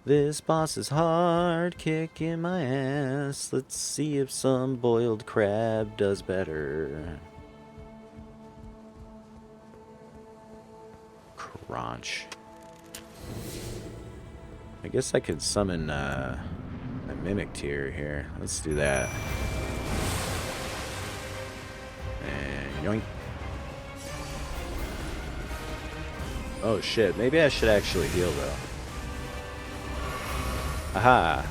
This boss is hard, kicking my ass. Let's see if some boiled crab does better. Crunch. I guess I could summon a mimic tier here. Let's do that. And yoink. Oh shit, maybe I should actually heal though. Aha!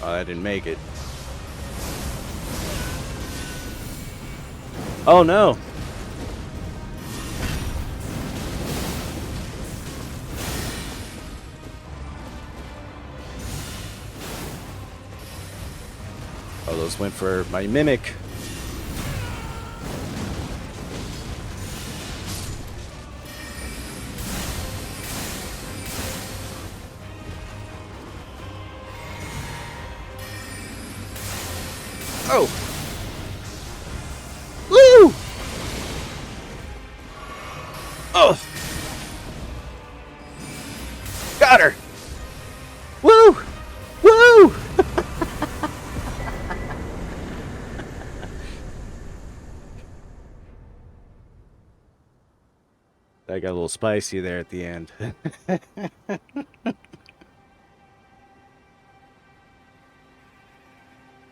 Oh, I didn't make it. Oh no! Oh, those went for my mimic. Oh! Woo! Oh! Got her! Woo! Woo! That got a little spicy there at the end.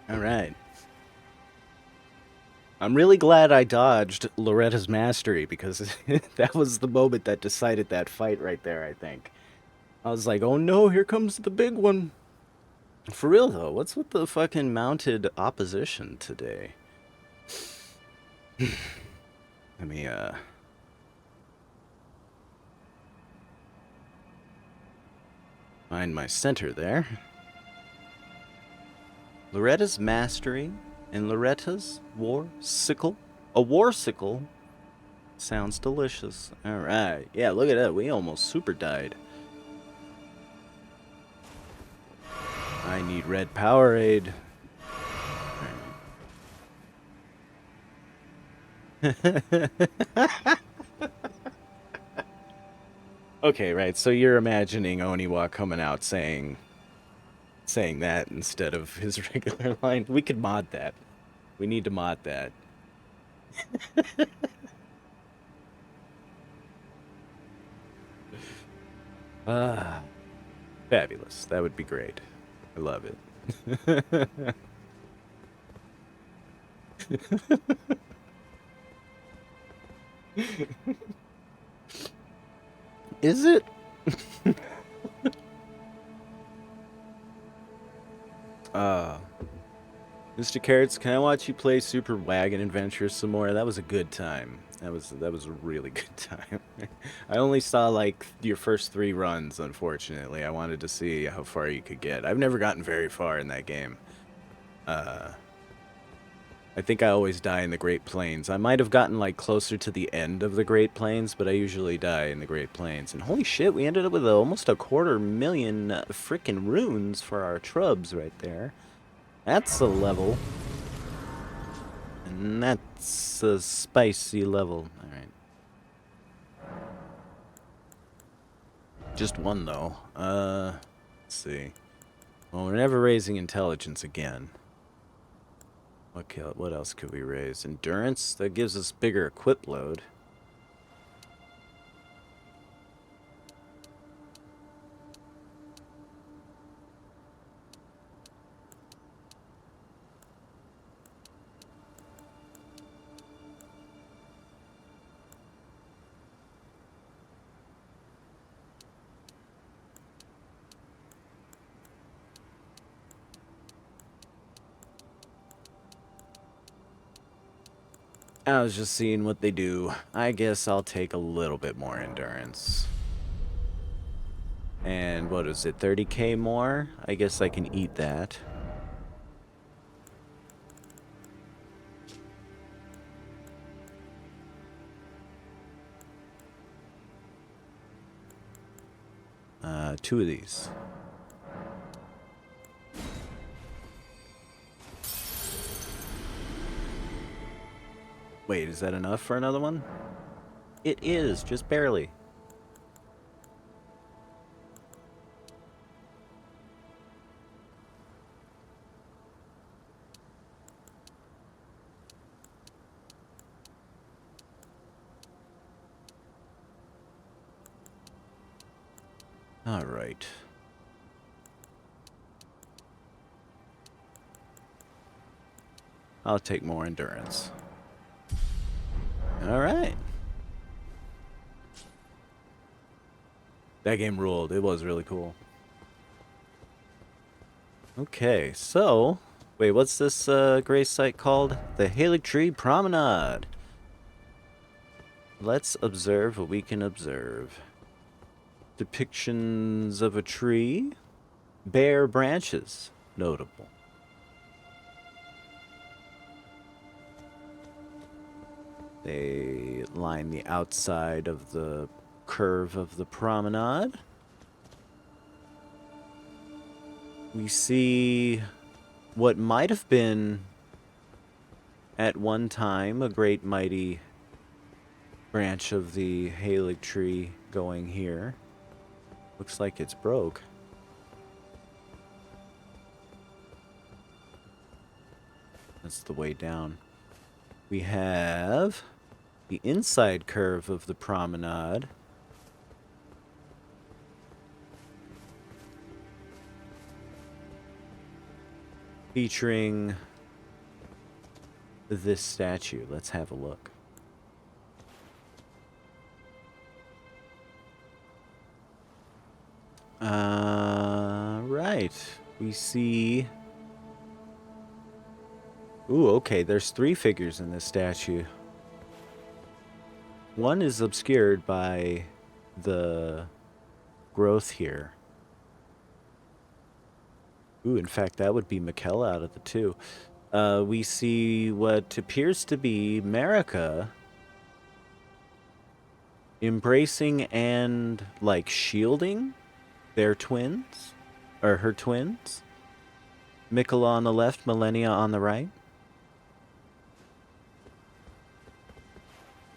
All right. I'm really glad I dodged Loretta's mastery because that was the moment that decided that fight right there, I think. I was like, oh no, here comes the big one. For real though, what's with the fucking mounted opposition today? Let me, find my center there. Loretta's mastery and Loretta's war sickle. A war sickle sounds delicious. Alright. Yeah, look at that. We almost super died. I need red Powerade. Okay, right. So you're imagining Oniwa coming out saying that instead of his regular line. We could mod that. We need to mod that. Ah, fabulous. That would be great. I love it. Is it? Mr. Carrots, can I watch you play Super Wagon Adventure some more? That was a good time. That was a really good time. I only saw like your first 3 runs, unfortunately. I wanted to see how far you could get. I've never gotten very far in that game. I think I always die in the Great Plains. I might have gotten like closer to the end of the Great Plains, but I usually die in the Great Plains. And holy shit, we ended up with almost 250,000 frickin' runes for our trubs right there. That's a level. And that's a spicy level. Alright. Just one, though. Let's see. Well, we're never raising intelligence again. Okay, what else could we raise? Endurance? That gives us bigger equip load. I was just seeing what they do. I guess I'll take a little bit more endurance. And what is it, 30k more? I guess I can eat that. Two of these. Wait, is that enough for another one? It is, just barely. All right. I'll take more endurance. All right. That game ruled. It was really cool. Okay, so... Wait, what's this gray site called? The Haligtree Promenade. Let's observe what we can observe. Depictions of a tree. Bare branches. Notable. They line the outside of the curve of the promenade. We see what might have been at one time a great mighty branch of the Haligtree going here. Looks like it's broke. That's the way down. We have the inside curve of the promenade. Featuring this statue. Let's have a look. Right. We see... Ooh, okay, there's three figures in this statue. One is obscured by the growth here. Ooh, in fact, that would be Mikella out of the two. We see what appears to be Marika embracing and, like, shielding their twins, or her twins. Mikella on the left, Millennia on the right.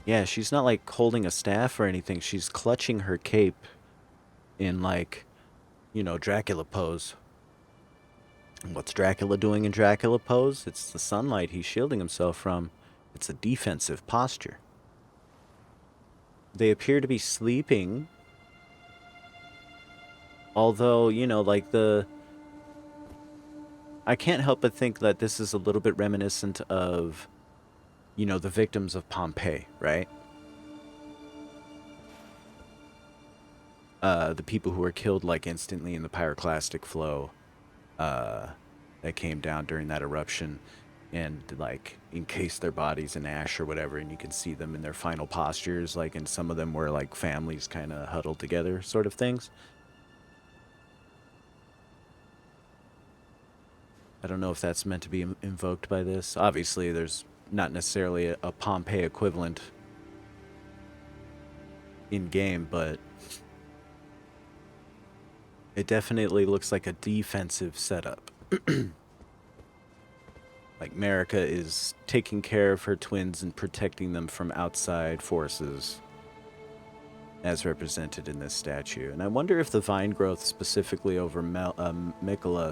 Yeah, she's not, like, holding a staff or anything. She's clutching her cape in, like, you know, Dracula pose. And what's Dracula doing in Dracula pose? It's the sunlight he's shielding himself from. It's a defensive posture. They appear to be sleeping. Although, you know, like I can't help but think that this is a little bit reminiscent of, you know, the victims of Pompeii, right? The people who were killed, like, instantly in the pyroclastic flow that came down during that eruption and, like, encased their bodies in ash or whatever, and you can see them in their final postures, like, and some of them were, like, families kind of huddled together sort of things. I don't know if that's meant to be invoked by this. Obviously, there's not necessarily a Pompeii equivalent in-game, but it definitely looks like a defensive setup. Like, Marika is taking care of her twins and protecting them from outside forces, as represented in this statue. And I wonder if the vine growth specifically over Mikella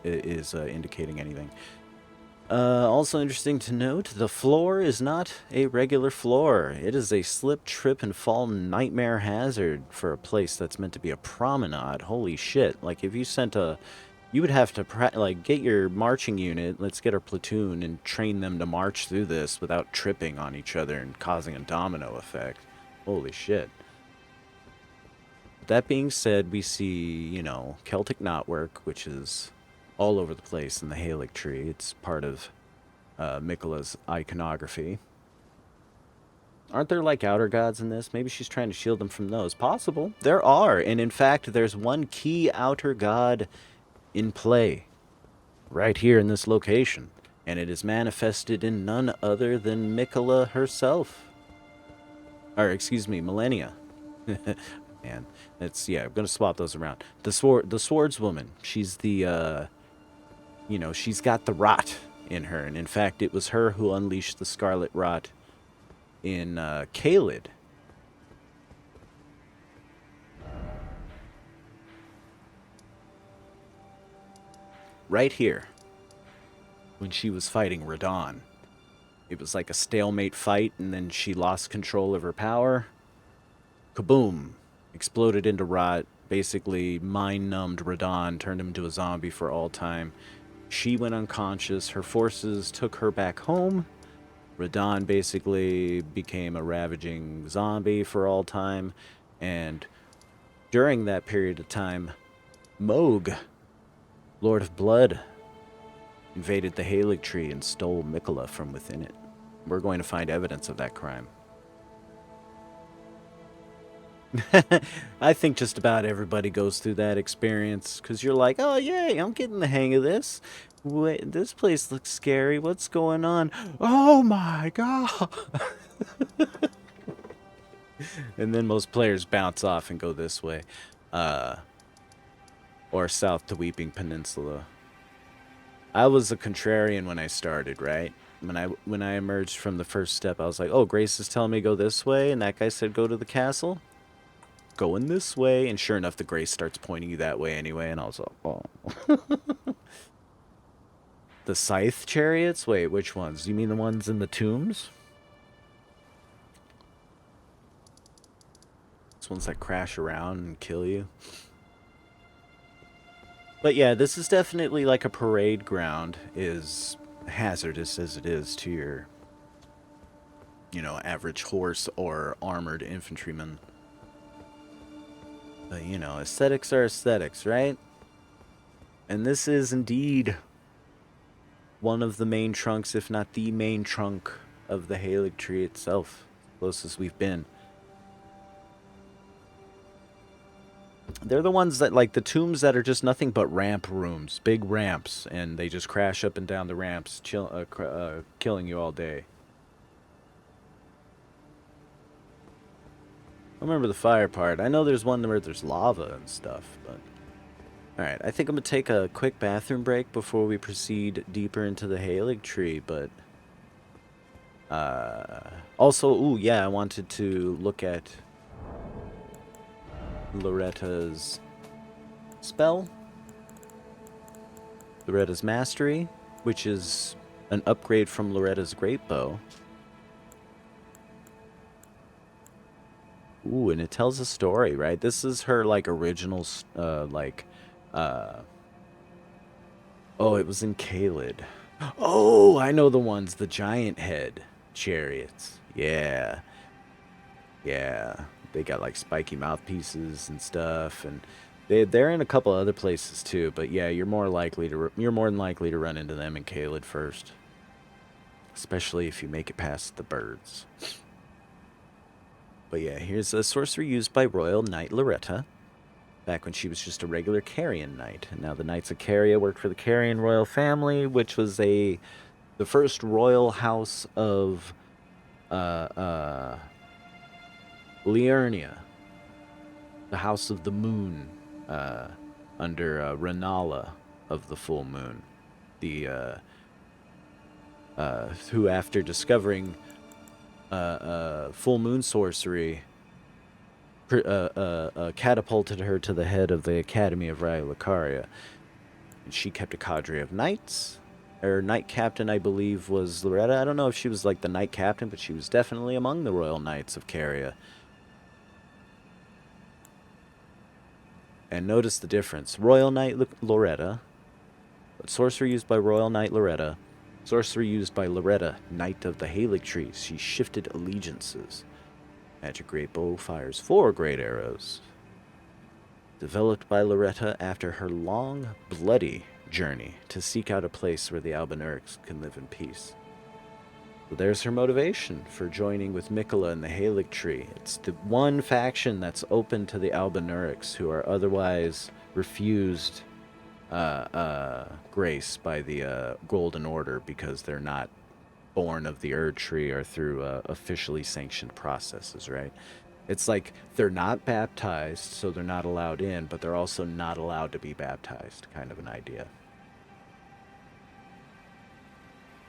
is indicating anything. Also interesting to note, the floor is not a regular floor. It is a slip, trip, and fall nightmare hazard for a place that's meant to be a promenade. Holy shit. Like, if you sent a... You would have to, like, get your marching unit, let's get our platoon, and train them to march through this without tripping on each other and causing a domino effect. Holy shit. That being said, we see, you know, Celtic knotwork, which is all over the place in the Haligtree. It's part of Mikella's iconography. Aren't there like outer gods in this? Maybe she's trying to shield them from those. Possible. There are. And in fact, there's one key outer god in play right here in this location. And it is manifested in none other than Mikola herself. Or, excuse me, Millennia. Man, that's, yeah, I'm going to swap those around. The swordswoman. She's the, she's got the rot in her. And in fact, it was her who unleashed the scarlet rot in Caelid. Right here, when she was fighting Radon. It was like a stalemate fight, and then she lost control of her power. Kaboom! Exploded into rot, basically mind-numbed Radon, turned him into a zombie for all time. She went unconscious, her forces took her back home. Radon basically became a ravaging zombie for all time, and during that period of time, Moog, Lord of Blood, invaded the Haligtree and stole Mikola from within it. We're going to find evidence of that crime. I think just about everybody goes through that experience, because you're like, oh, yay, I'm getting the hang of this. Wait, this place looks scary. What's going on? Oh, my God. And then most players bounce off and go this way. Or south to Weeping Peninsula. I was a contrarian when I started, right? When I emerged from the first step, I was like, oh, Grace is telling me go this way, and that guy said go to the castle. Going this way, and sure enough, the Grace starts pointing you that way anyway, and I was like, oh. The Scythe chariots? Wait, which ones? You mean the ones in the tombs? Those ones that crash around and kill you? But yeah, this is definitely like a parade ground, is hazardous as it is to your, average horse or armored infantryman. But, aesthetics are aesthetics, right? And this is indeed one of the main trunks, if not the main trunk, of the Haligtree itself. Closest we've been. They're the ones that, like, the tombs that are just nothing but ramp rooms. Big ramps, and they just crash up and down the ramps, killing you all day. I remember the fire part. I know there's one where there's lava and stuff, but... Alright, I think I'm going to take a quick bathroom break before we proceed deeper into the Haligtree, but... Also, ooh, yeah, I wanted to look at Loretta's spell. Loretta's Mastery, which is an upgrade from Loretta's Great Bow. Ooh, and it tells a story, right? This is her, like, original, Oh, it was in Caelid. Oh, I know the ones. The giant head chariots. Yeah. Yeah. They got, like, spiky mouthpieces and stuff, and they're in a couple other places, too. But, yeah, you're more than likely to run into them in Caelid first. Especially if you make it past the birds. But yeah, here's a sorcery used by Royal Knight Loretta, back when she was just a regular Carrion Knight. And now the Knights of Caria worked for the Carrion royal family, which was the first royal house of Liurnia, the House of the Moon, under Renala of the Full Moon, who after discovering full moon sorcery, catapulted her to the head of the Academy of Raya. And she kept a cadre of knights. Her knight captain, I believe, was Loretta. I don't know if she was like the knight captain, but she was definitely among the royal knights of Caria. And notice the difference. Royal Knight Loretta, but sorcery used by Royal Knight Loretta. Sorcery used by Loretta, Knight of the Haligtree. She shifted allegiances. Magic Great Bow fires 4 great arrows. Developed by Loretta after her long, bloody journey to seek out a place where the Albinaurics can live in peace. So there's her motivation for joining with Mikola and the Haligtree. It's the one faction that's open to the Albinurics, who are otherwise refused grace by the Golden Order because they're not born of the Erd Tree or through officially sanctioned processes, right? It's like they're not baptized, so they're not allowed in, but they're also not allowed to be baptized, kind of an idea.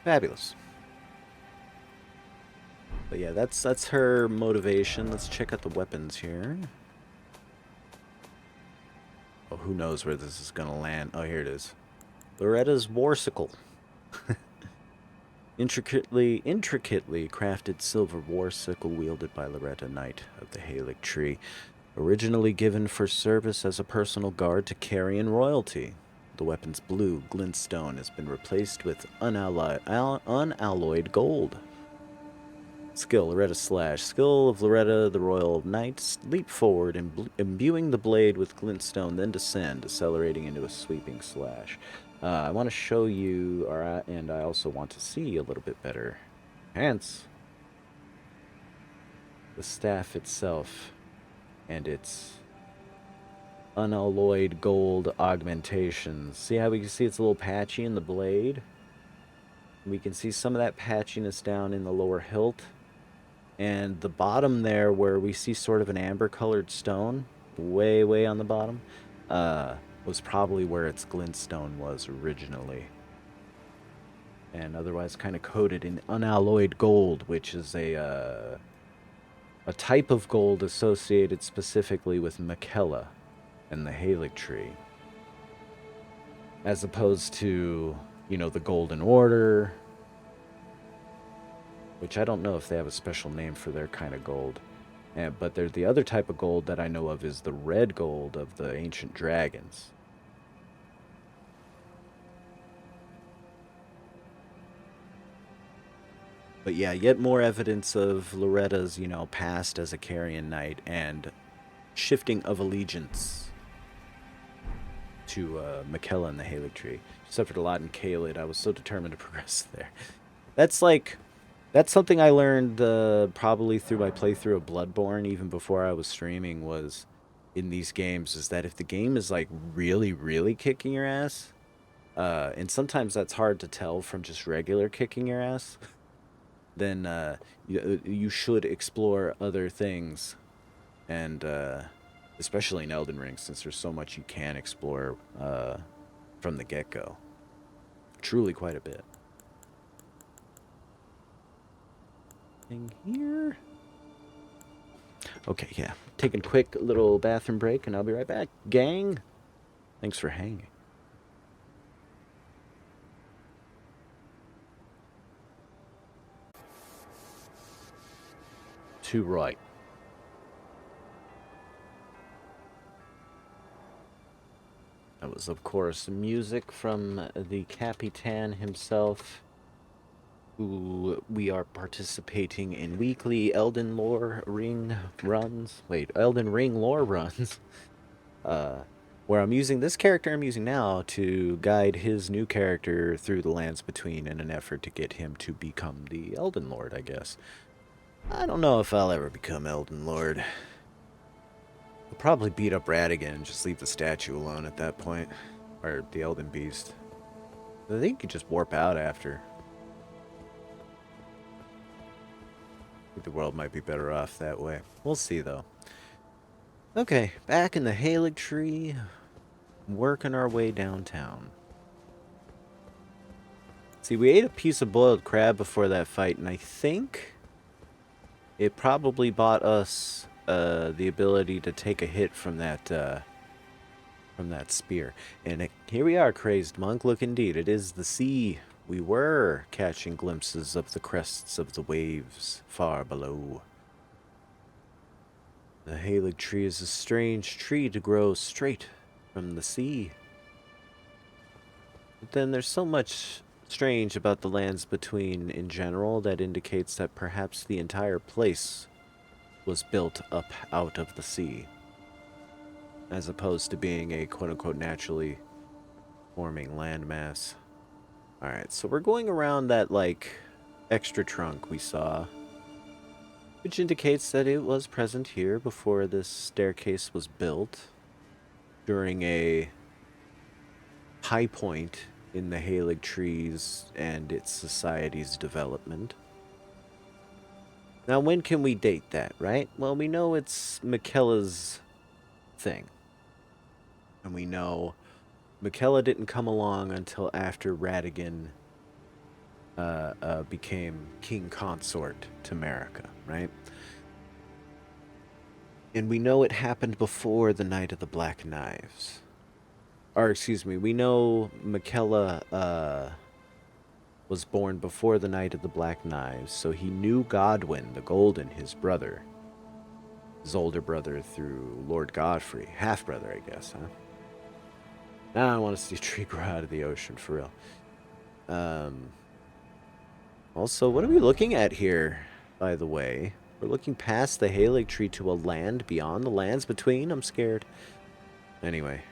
Fabulous. But yeah, that's her motivation. Let's check out the weapons here. Oh, who knows where this is gonna land? Oh, here it is. Loretta's Warsicle. Intricately crafted silver warsicle wielded by Loretta, Knight of the Haligtree. Originally given for service as a personal guard to Carrion royalty. The weapon's blue glintstone has been replaced with unalloyed gold. Skill, Loretta Slash. Skill of Loretta, the Royal Knight. Leap forward, imbuing the blade with glintstone, then descend, accelerating into a sweeping slash. I want to show you, and I also want to see a little bit better. Hence, the staff itself and its unalloyed gold augmentations. See how we can see it's a little patchy in the blade? We can see some of that patchiness down in the lower hilt. And the bottom there, where we see sort of an amber-colored stone, way on the bottom, was probably where its glintstone was originally. And otherwise kind of coated in unalloyed gold, which is a type of gold associated specifically with Makella and the Haligtree. As opposed to, you know, the Golden Order, which I don't know if they have a special name for their kind of gold. But there's the other type of gold that I know of is the red gold of the ancient dragons. But yeah, yet more evidence of Loretta's, you know, past as a Carrion Knight and shifting of allegiance to Makella and the Haligtree. Suffered a lot in Caelid. I was so determined to progress there. That's like... That's something I learned probably through my playthrough of Bloodborne, even before I was streaming, was in these games, is that if the game is like really kicking your ass, and sometimes that's hard to tell from just regular kicking your ass, then you should explore other things, and especially in Elden Ring, since there's so much you can explore from the get-go. Truly quite a bit. Here. Okay, yeah. Taking a quick little bathroom break, and I'll be right back. Gang, thanks for hanging. To right. That was, of course, music from the Capitan himself, who we are participating in weekly Elden Ring runs, where I'm using this character I'm using now to guide his new character through the lands between in an effort to get him to become the Elden Lord, I guess. I don't know if I'll ever become Elden Lord. I'll probably beat up Radigan and just leave the statue alone at that point. Or the Elden Beast. I think he could just warp out after. I think the world might be better off that way. We'll see, though. Okay, back in the Haligtree, working our way downtown. See, we ate a piece of boiled crab before that fight, and I think it probably bought us the ability to take a hit from that spear. And here we are, crazed monk. Look, indeed, it is the sea. We were catching glimpses of the crests of the waves far below. The Haligtree is a strange tree to grow straight from the sea. But then there's so much strange about the lands between in general that indicates that perhaps the entire place was built up out of the sea, as opposed to being a quote-unquote naturally forming landmass. Alright, so we're going around that, like, extra trunk we saw, which indicates that it was present here before this staircase was built during a high point in the Haligtree's and its society's development. Now, when can we date that, right? Well, we know it's Michaela's thing. And we know Michaela didn't come along until after Radigan became king consort to America, right? And we know it happened before the Night of the Black Knives. Or, excuse me, we know Michaela was born before the Night of the Black Knives, so he knew Godwyn the Golden, his brother. His older brother through Lord Godfrey. Half-brother, I guess, huh? Now I want to see a tree grow out of the ocean, for real. Also, what are we looking at here, by the way? We're looking past the Haligtree to a land beyond the lands between? I'm scared. Anyway.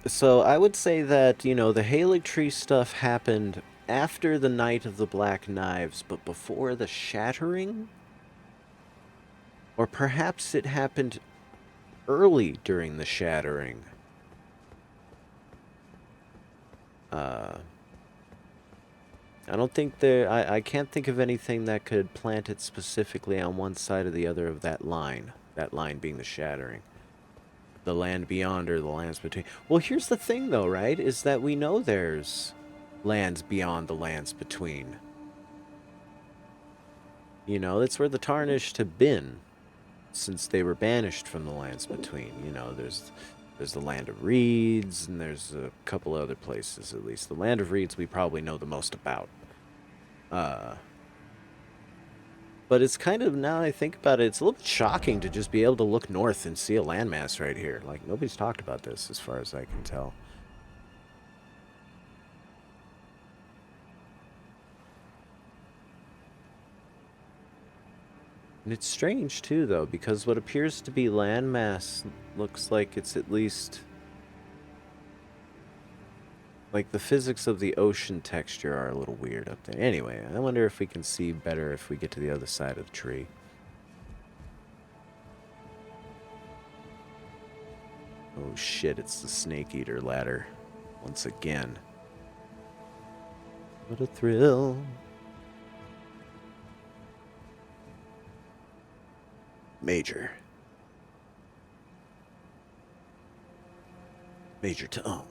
So I would say that, you know, the Haligtree stuff happened after the Night of the Black Knives, but before the Shattering? Or perhaps it happened early during the Shattering. I don't think I can't think of anything that could plant it specifically on one side or the other of that line. That line being the Shattering. The land beyond or the lands between. Well, here's the thing, though, right? Is that we know there's lands beyond the lands between. You know, that's where the Tarnished have been since they were banished from the lands between. You know, there's the Land of Reeds, and there's a couple other places, at least. The Land of Reeds we probably know the most about. But it's kind of, now that I think about it, it's a little bit shocking to just be able to look north and see a landmass right here. Like, nobody's talked about this as far as I can tell. And it's strange, too, though, because what appears to be landmass looks like it's at least... Like, the physics of the ocean texture are a little weird up there. Anyway, I wonder if we can see better if we get to the other side of the tree. Oh shit, it's the Snake Eater ladder. Once again. What a thrill. Major. Major Tom.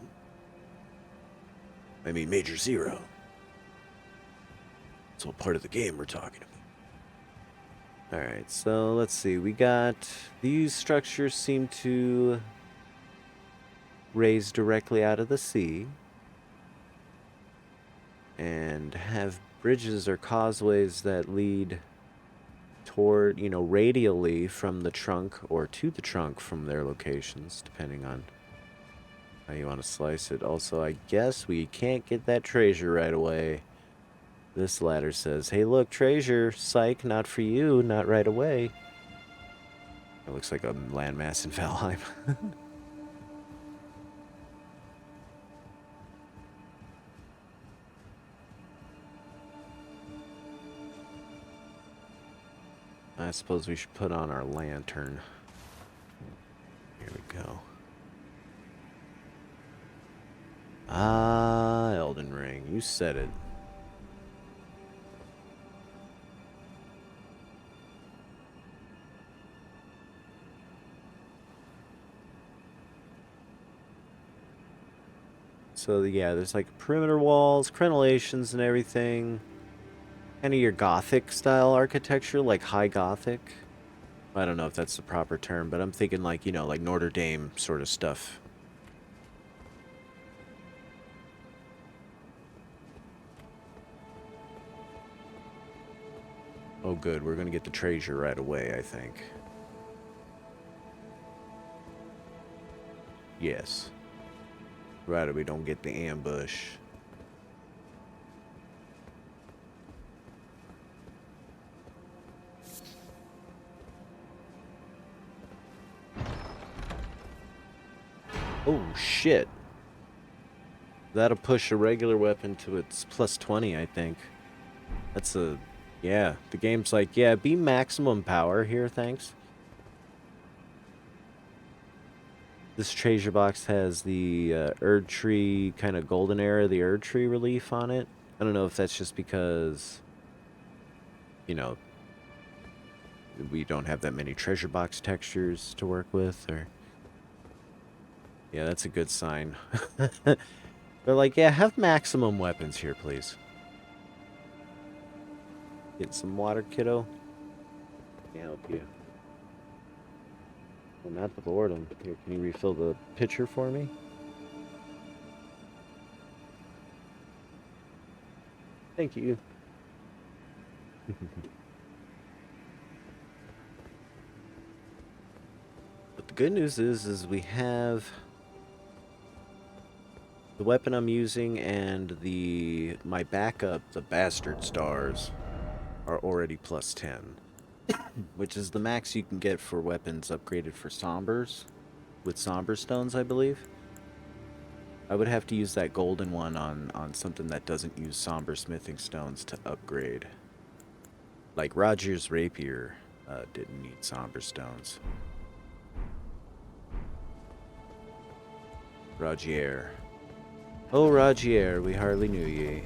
I mean, Major Zero. It's all part of the game we're talking about. Alright, so let's see. We got... These structures seem to raise directly out of the sea. And have bridges or causeways that lead toward, you know, radially from the trunk or to the trunk from their locations, depending on how you want to slice it. Also, I guess we can't get that treasure right away. This ladder says, hey, look, treasure, psych, not for you, not right away. It looks like a landmass in Valheim. I suppose we should put on our lantern. Here we go. Ah, Elden Ring. You said it. So, yeah, there's like perimeter walls, crenellations, and everything. Kind of your Gothic style architecture, like high Gothic. I don't know if that's the proper term, but I'm thinking like, you know, like Notre Dame sort of stuff. Oh, good. We're going to get the treasure right away, I think. Yes. Right, we don't get the ambush. Oh, shit. That'll push a regular weapon to its plus 20, I think. That's a... Yeah, the game's like, yeah, be maximum power here, thanks. This treasure box has the Erdtree kind of golden era, the Erdtree relief on it. I don't know if that's just because, you know, we don't have that many treasure box textures to work with, or... Yeah, that's a good sign. They're like, yeah, have maximum weapons here, please. Get some water, kiddo. Can I help you? Well, not the boredom. Here, can you refill the pitcher for me? Thank you. But the good news is we have the weapon I'm using and my backup, the bastard stars, are already plus 10, which is the max you can get for weapons upgraded for sombers with somber stones, I believe. I would have to use that golden one on something that doesn't use somber smithing stones to upgrade. Like Roger's rapier didn't need somber stones. Rogier. Oh, Rogier, we hardly knew ye.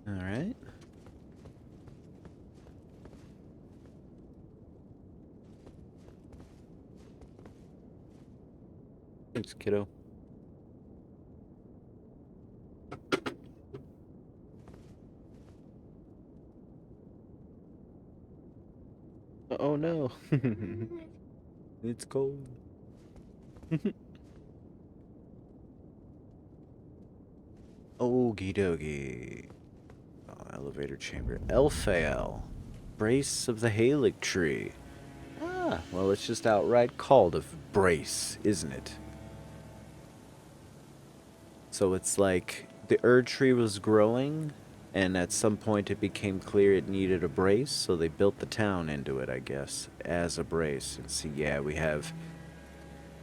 Alright. Thanks, kiddo. Oh no. It's cold. Okie dokie. Oh, elevator chamber. Elphael. Brace of the Haligtree. Ah, well, it's just outright called a brace, isn't it? So it's like the Erdtree was growing, and at some point it became clear it needed a brace, so they built the town into it, I guess, as a brace. And see, yeah, we have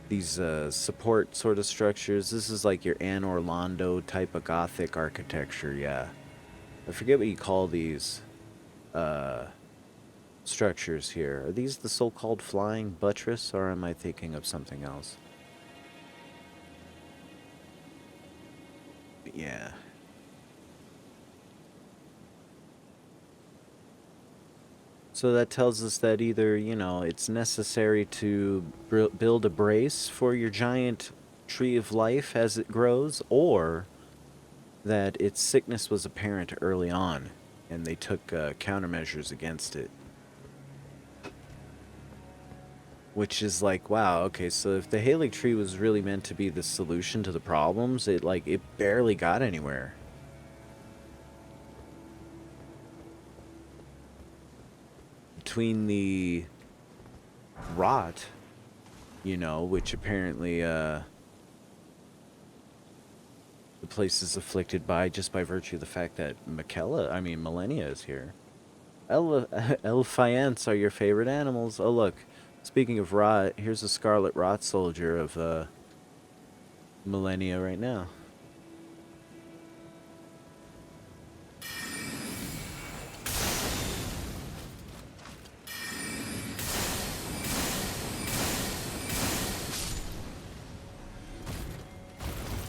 these support sort of structures. This is like your Anne Orlando type of Gothic architecture, yeah. I forget what you call these structures here. Are these the so-called flying buttress, or am I thinking of something else? But yeah. So that tells us that either, you know, it's necessary to build a brace for your giant tree of life as it grows, or that its sickness was apparent early on and they took countermeasures against it. Which is like, wow, okay, so if the Haligtree was really meant to be the solution to the problems, it barely got anywhere. Between the rot, you know, which apparently the place is afflicted by just by virtue of the fact that Millennia is here. Elfiants are your favorite animals. Oh, look. Speaking of rot, here's a scarlet rot soldier of Millennia right now.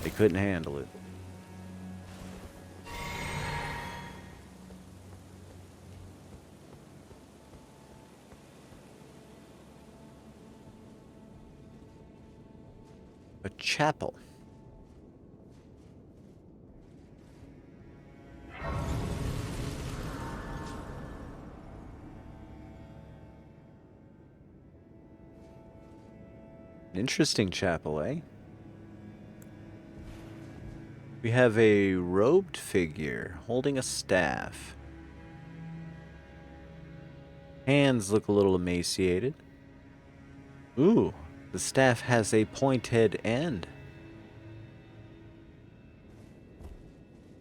They couldn't handle it. A chapel. Interesting chapel, eh? We have a robed figure holding a staff. Hands look a little emaciated. Ooh, the staff has a pointed end.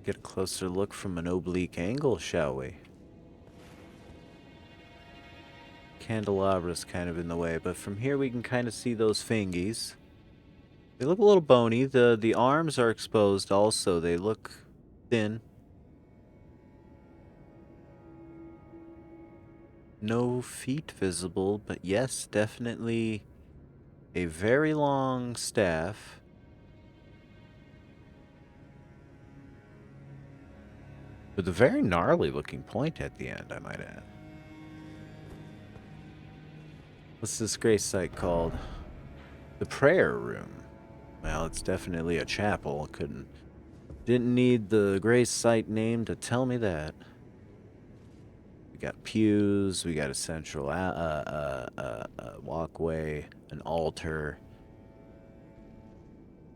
Get a closer look from an oblique angle, shall we? Candelabra's kind of in the way, but from here we can kind of see those fingies. They look a little bony. The arms are exposed also. They look thin. No feet visible, but yes, definitely a very long staff. With a very gnarly looking point at the end, I might add. What's this grace site called? The prayer room. Well, it's definitely a chapel. Didn't need the grace site name to tell me that. We got pews. We got a central walkway, an altar,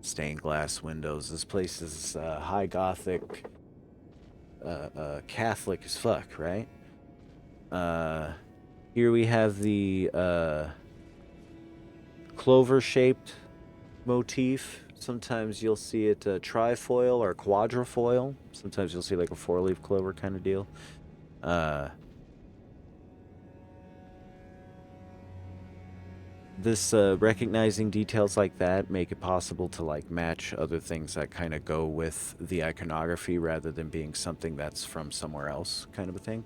stained glass windows. This place is high Gothic, Catholic as fuck, right? Here we have the clover-shaped motif. Sometimes you'll see it trifoil or quadrifoil. Sometimes you'll see like a four-leaf clover kind of deal. This recognizing details like that make it possible to like match other things that kind of go with the iconography rather than being something that's from somewhere else kind of a thing.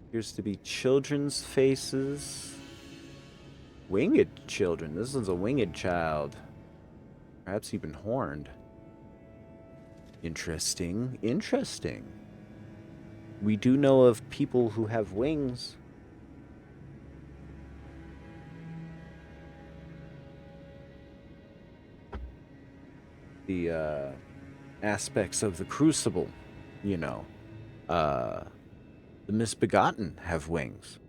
Appears to be children's faces. Winged children. This is a winged child. Perhaps even horned. Interesting. Interesting. We do know of people who have wings. The aspects of the crucible, you know. The misbegotten have wings.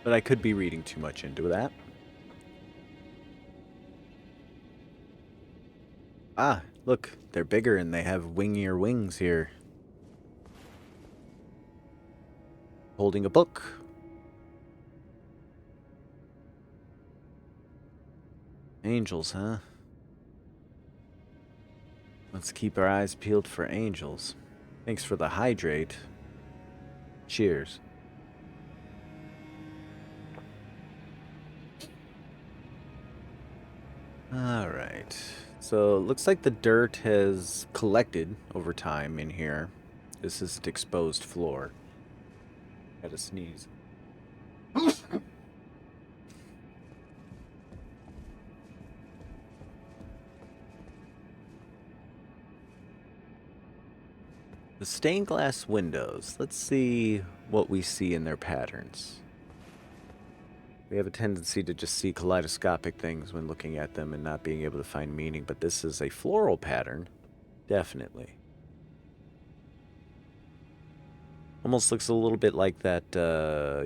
But I could be reading too much into that. Ah, look, they're bigger and they have wingier wings here. Holding a book. Angels, huh? Let's keep our eyes peeled for angels. Thanks for the hydrate. Cheers. Alright. So, it looks like the dirt has collected over time in here. This is an exposed floor. Had a sneeze. The stained glass windows. Let's see what we see in their patterns. We have a tendency to just see kaleidoscopic things when looking at them and not being able to find meaning, but this is a floral pattern. Definitely. Almost looks a little bit like that,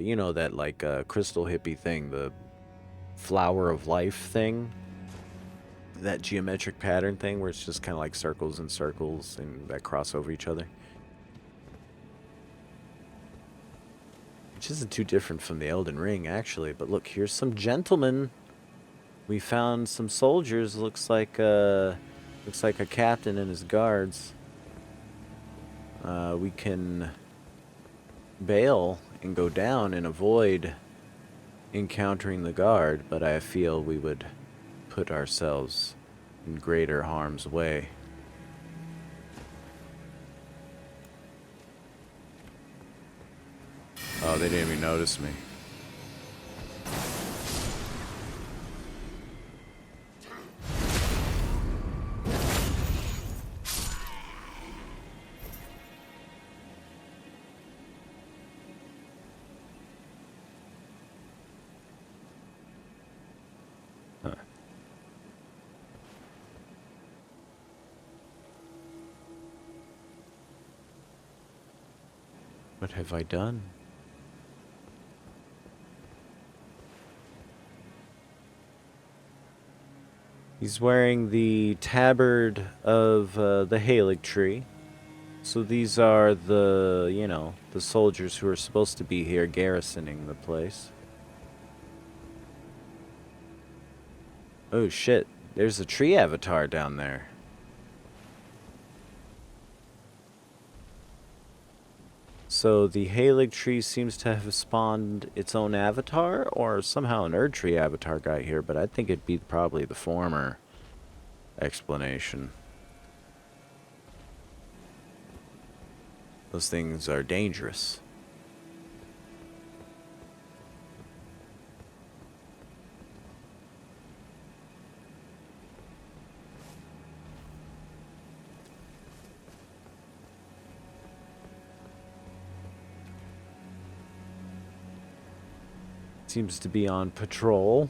you know, that like crystal hippie thing, the flower of life thing. That geometric pattern thing where it's just kind of like circles and circles and that cross over each other. Which isn't too different from the Elden Ring, actually. But look, here's some gentlemen. We found some soldiers. Looks like a captain and his guards. We can bail and go down and avoid encountering the guard, but I feel we would put ourselves in greater harm's way. Oh, they didn't even notice me. Huh. What have I done? He's wearing the tabard of the Haligtree. So these are the, you know, the soldiers who are supposed to be here garrisoning the place. Oh shit, there's a tree avatar down there. So the Haligtree seems to have spawned its own avatar, or somehow an Erdtree avatar got here, but I think it'd be probably the former explanation. Those things are dangerous. Seems to be on patrol.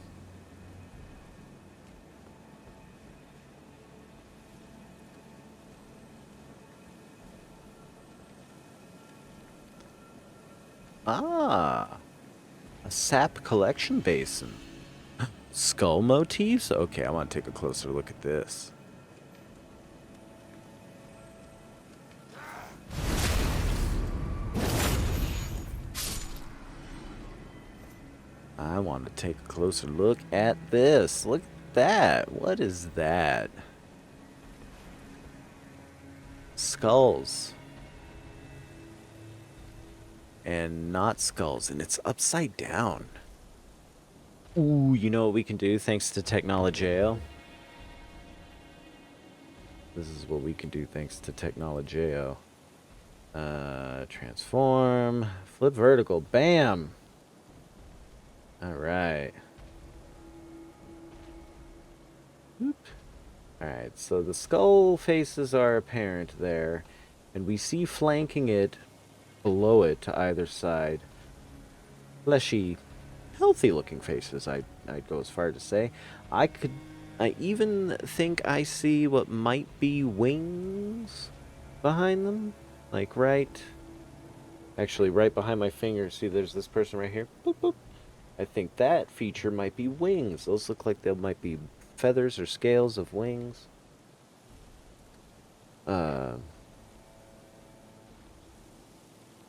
Ah, a sap collection basin. Skull motifs? Okay, I want to take a closer look at this. I want to take a closer look at this. Look at that. What is that? Skulls. And not skulls, and it's upside down. Ooh, you know what we can do thanks to Technologeo? This is what we can do thanks to Technologeo. Transform, flip vertical, bam! Alright. Alright, so the skull faces are apparent there, and we see flanking it, below it to either side, fleshy, healthy looking faces, I'd go as far to say. I even think I see what might be wings behind them. Like actually right behind my finger, see there's this person right here. Boop, boop. I think that feature might be wings. Those look like they might be feathers or scales of wings.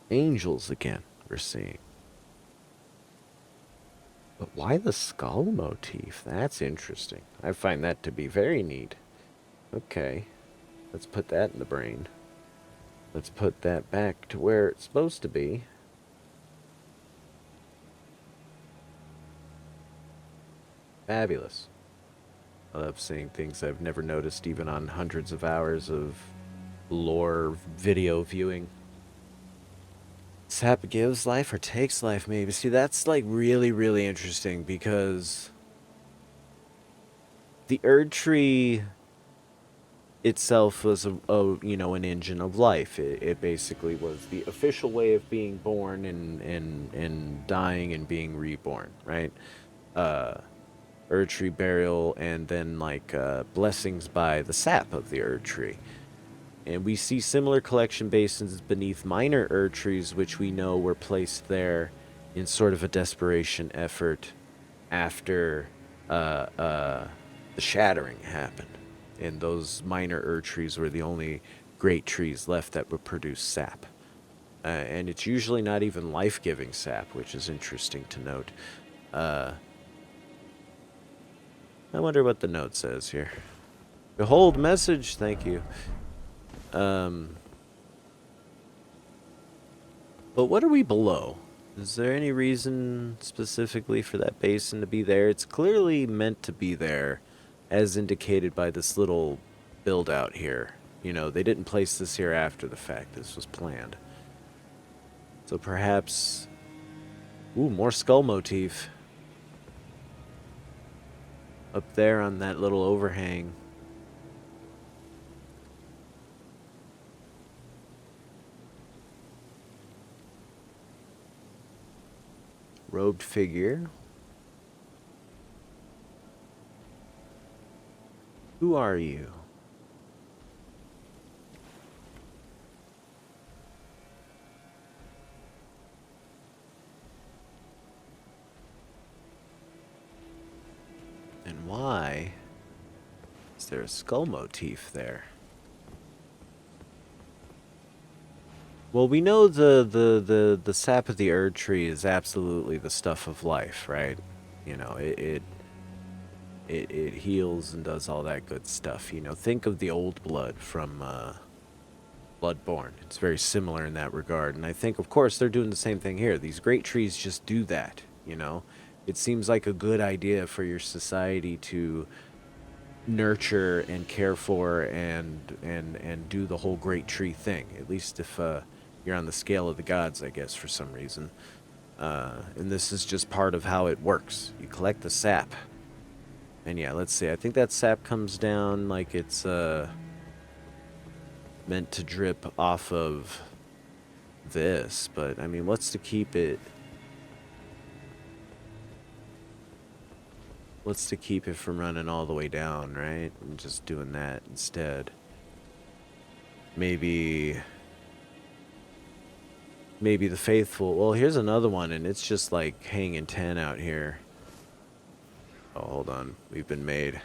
Angels again, we're seeing. But why the skull motif? That's interesting. I find that to be very neat. Okay, let's put that in the brain. Let's put that back to where it's supposed to be. Fabulous. I love seeing things I've never noticed even on hundreds of hours of lore video viewing. Sap gives life or takes life, maybe. See, that's like really, really interesting because the Erdtree itself was an engine of life. It basically was the official way of being born and dying and being reborn, right? Erdtree burial and then like blessings by the sap of the Erdtree. And we see similar collection basins beneath minor Erdtrees, which we know were placed there in sort of a desperation effort after the shattering happened. And those minor Erdtrees were the only great trees left that would produce sap. And it's usually not even life-giving sap, which is interesting to note. I wonder what the note says here. Behold message, thank you. But what are we below? Is there any reason specifically for that basin to be there? It's clearly meant to be there, as indicated by this little build out here. You know, they didn't place this here after the fact. This was planned. So perhaps... Ooh, more skull motif. Up there on that little overhang. Robed figure. Who are you? And why is there a skull motif there? Well, we know the sap of the Erdtree is absolutely the stuff of life, right? You know, it heals and does all that good stuff. You know, think of the old blood from Bloodborne. It's very similar in that regard. And I think, of course, they're doing the same thing here. These great trees just do that, you know? It seems like a good idea for your society to nurture and care for and do the whole great tree thing. At least if you're on the scale of the gods, I guess, for some reason. And this is just part of how it works. You collect the sap. And yeah, let's see. I think that sap comes down like it's meant to drip off of this, but I mean, what's to keep it? What's to keep it from running all the way down, right? And just doing that instead. Maybe the faithful. Well, here's another one, and it's just like hanging 10 out here. Oh, hold on. We've been made.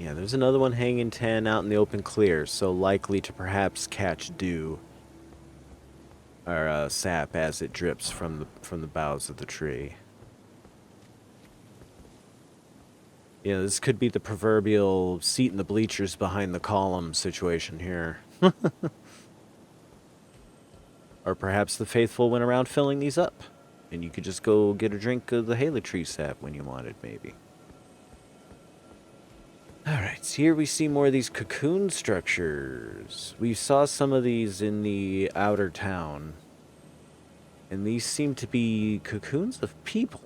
Yeah, there's another one hanging 10 out in the open clear, so likely to perhaps catch dew or sap as it drips from the boughs of the tree. You know, this could be the proverbial seat in the bleachers behind the column situation here. Or perhaps the faithful went around filling these up, and you could just go get a drink of the Haligtree sap when you wanted, maybe. Alright, so here we see more of these cocoon structures. We saw some of these in the outer town. And these seem to be cocoons of people.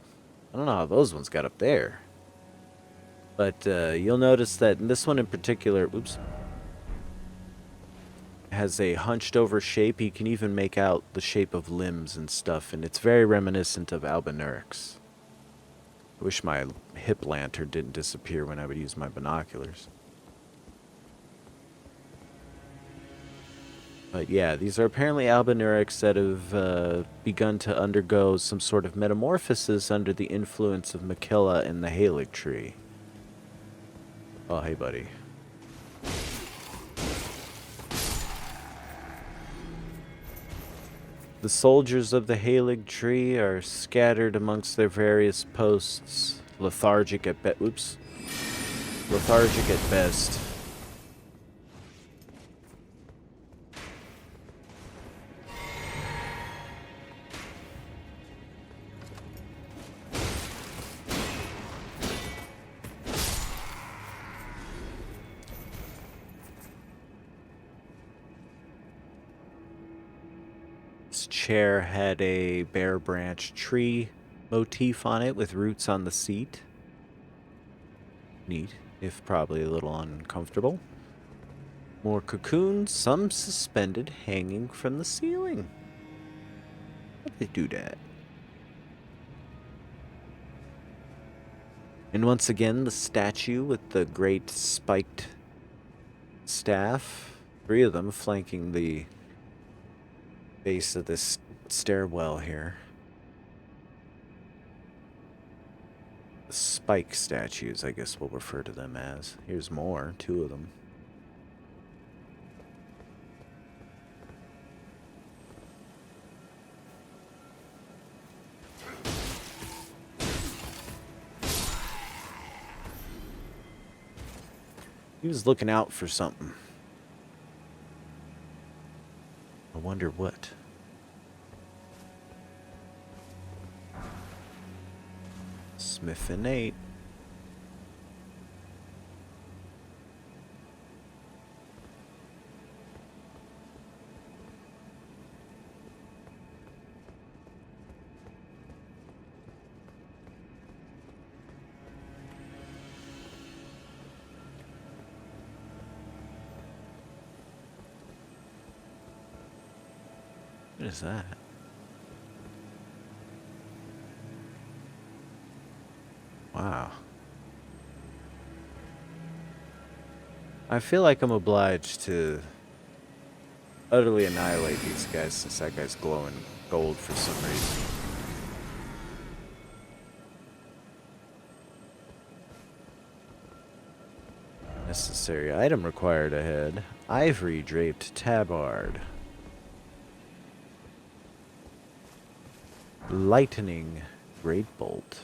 I don't know how those ones got up there. But you'll notice that in this one in particular, oops, has a hunched over shape. You can even make out the shape of limbs and stuff, and it's very reminiscent of Albinurix. I wish my hip lantern didn't disappear when I would use my binoculars. But yeah, these are apparently Albinurics that have begun to undergo some sort of metamorphosis under the influence of Makilla and the Haligtree. Oh, hey, buddy. The soldiers of the Haligtree are scattered amongst their various posts, lethargic at lethargic at best. This chair had a bare branch tree motif on it with roots on the seat. Neat, if probably a little uncomfortable. More cocoons, some suspended, hanging from the ceiling. How'd they do that? And once again, the statue with the great spiked staff. 3 of them flanking the base of this stairwell here. The spike statues, I guess we'll refer to them as. Here's more, 2 of them. He was looking out for something. I wonder what. Smith and Nate. What is that? Wow. I feel like I'm obliged to utterly annihilate these guys since that guy's glowing gold for some reason. Necessary item required ahead. Ivory draped tabard. Lightning great bolt.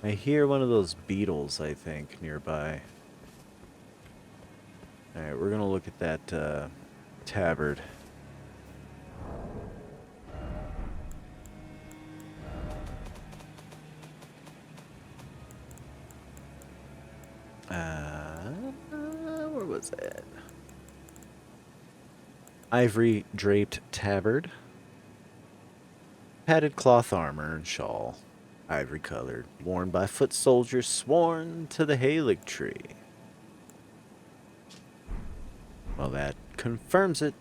I hear one of those beetles, I think, nearby. Alright, we're gonna look at that tabard. Where was it? Ivory draped tabard. Padded cloth armor and shawl. Ivory colored. Worn by foot soldiers sworn to the Haligtree. Well, that confirms it.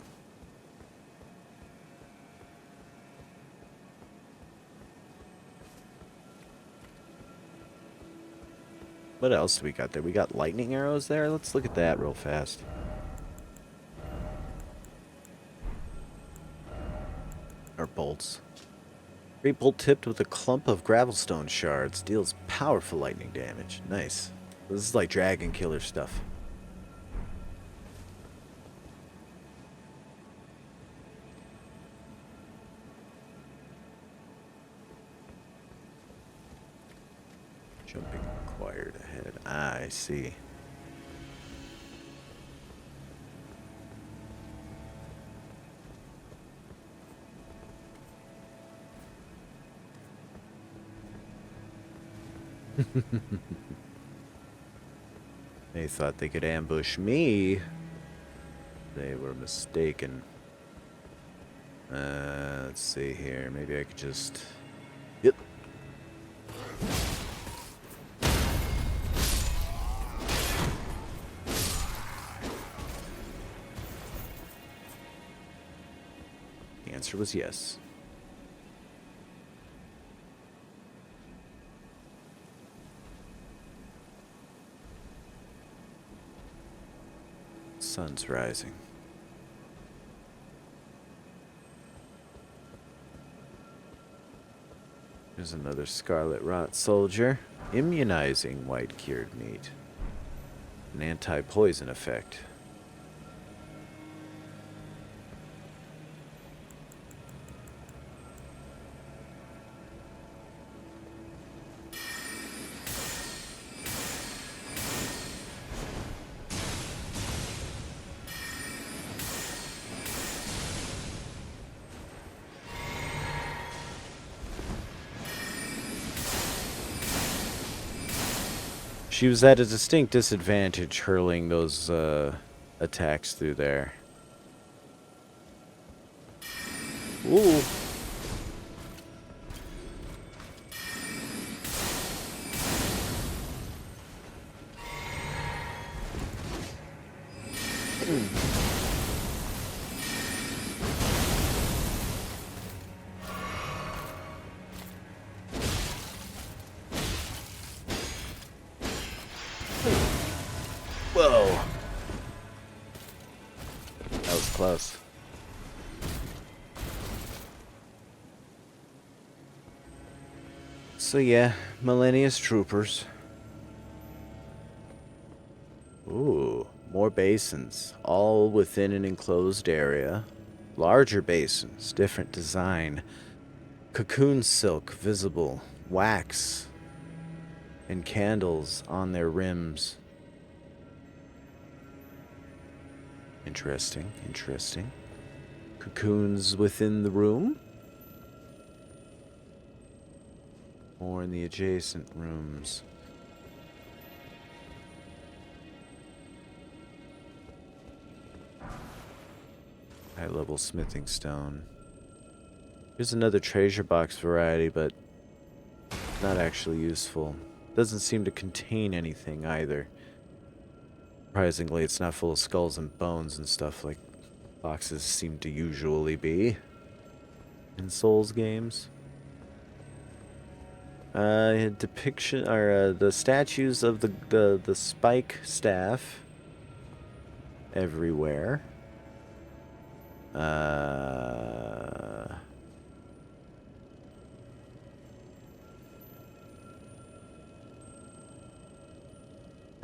What else do we got there? We got lightning arrows there. Let's look at that real fast. Or bolts. Great bolt tipped with a clump of gravelstone shards deals powerful lightning damage. Nice. This is like dragon killer stuff. Jumping required ahead. Ah, I see. They thought they could ambush me. They were mistaken. Let's see here. Maybe I could just... Yep. The answer was yes. Sun's rising. There's another scarlet rot soldier. Immunizing white cured meat. An anti-poison effect. She was at a distinct disadvantage hurling those attacks through there. Ooh. Whoa. That was close. So yeah, Millennius troopers. Ooh, more basins, all within an enclosed area. Larger basins, different design. Cocoon silk visible, wax, and candles on their rims. Interesting, interesting. Cocoons within the room? Or in the adjacent rooms? High-level smithing stone. Here's another treasure box variety, but not actually useful. Doesn't seem to contain anything either. Surprisingly, it's not full of skulls and bones and stuff like boxes seem to usually be in Souls games. Depiction or the statues of the spike staff everywhere. I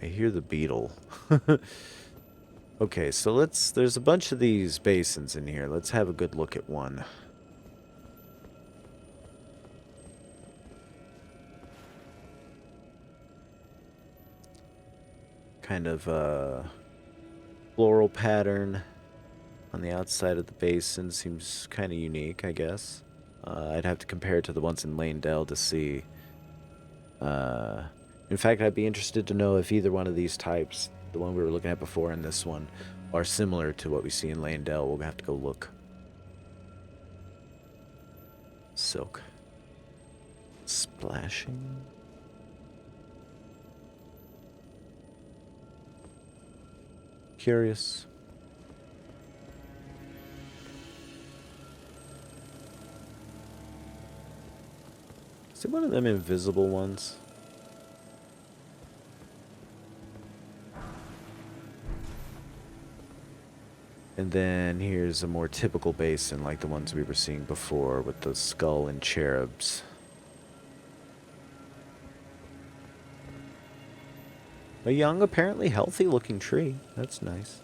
hear the beetle. Okay, so there's a bunch of these basins in here. Let's have a good look at one. Kind of floral pattern on the outside of the basin. Seems kind of unique, I guess. I'd have to compare it to the ones in Lanedale to see. In fact, I'd be interested to know if either one of these types, the one we were looking at before and this one, are similar to what we see in Lanedale. We'll have to go look. Silk. Splashing. Curious. Is it one of them invisible ones? And then here's a more typical basin like the ones we were seeing before with the skull and cherubs. A young, apparently healthy looking tree. That's nice.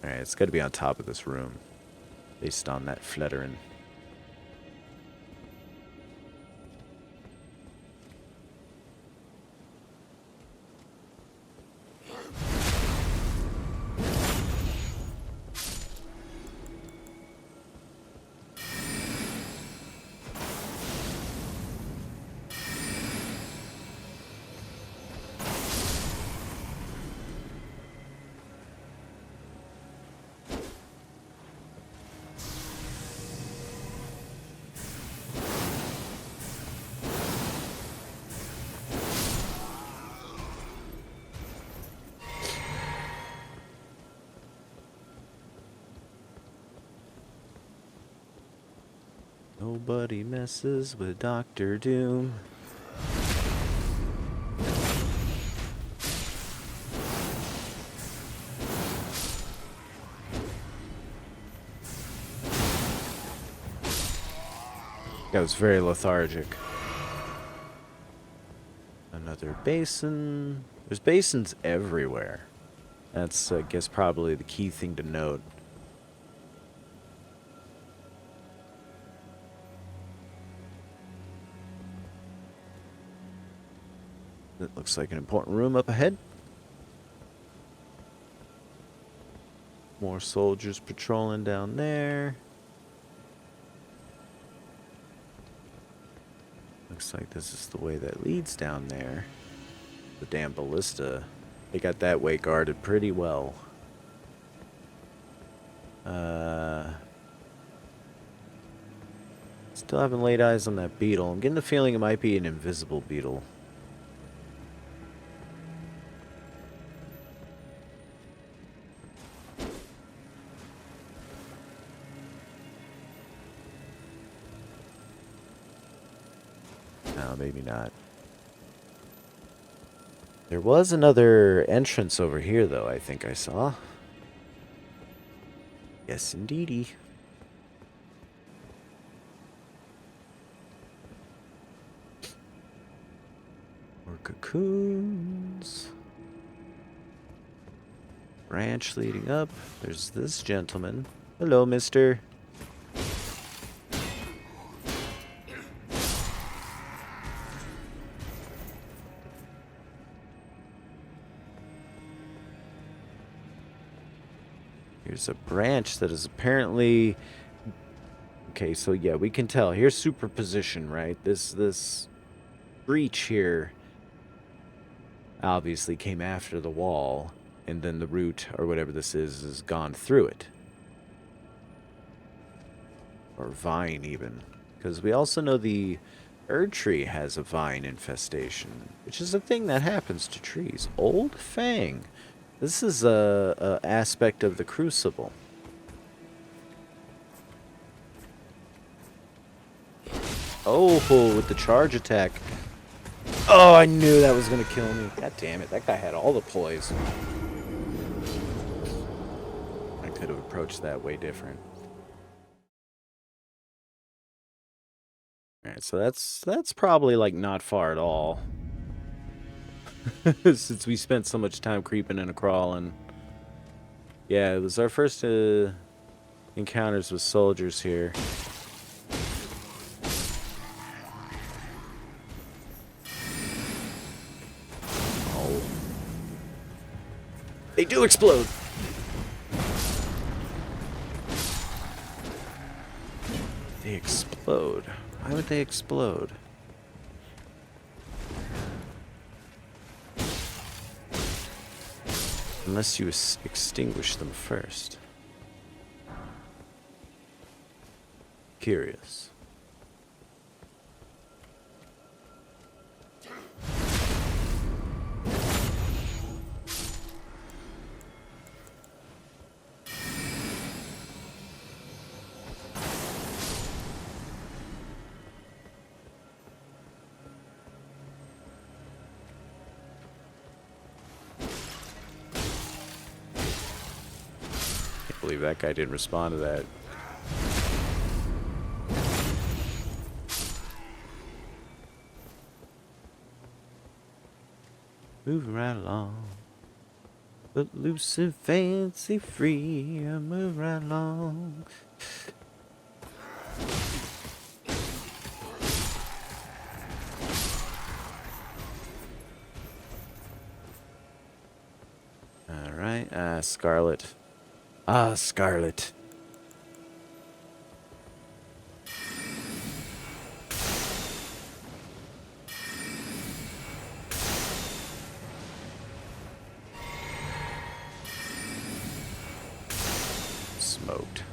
Alright, it's got to be on top of this room. Based on that fluttering. Nobody messes with Dr. Doom. That was very lethargic. Another basin. There's basins everywhere. That's, I guess, probably the key thing to note. It looks like an important room up ahead. More soldiers patrolling down there. Looks like this is the way that leads down there. The damn ballista. They got that way guarded pretty well. Still haven't laid eyes on that beetle. I'm getting the feeling it might be an invisible beetle. No, maybe not. There was another entrance over here, though, I think I saw. Yes, indeedy. More cocoons. Branch leading up. There's this gentleman. Hello, mister. Here's a branch that is apparently... Okay, so yeah, we can tell. Here's superposition, right? This breach here obviously came after the wall, and then the root, or whatever this is gone through it. Or vine, even. Because we also know the Erdtree has a vine infestation, which is a thing that happens to trees. Old Fang. This is a aspect of the Crucible. Oh, with the charge attack. Oh, I knew that was going to kill me. God damn it. That guy had all the poise. I could have approached that way different. Alright, so that's probably, like, not far at all. Since we spent so much time creeping and crawling. Yeah, it was our first encounters with soldiers here. Oh. They do explode! They explode. Why would they explode? Unless you extinguish them first. Curious. Can't believe that guy didn't respond to that. Moving right along. But loose and fancy free. I move right along. Alright, Scarlet. Ah, Scarlet. Smoked.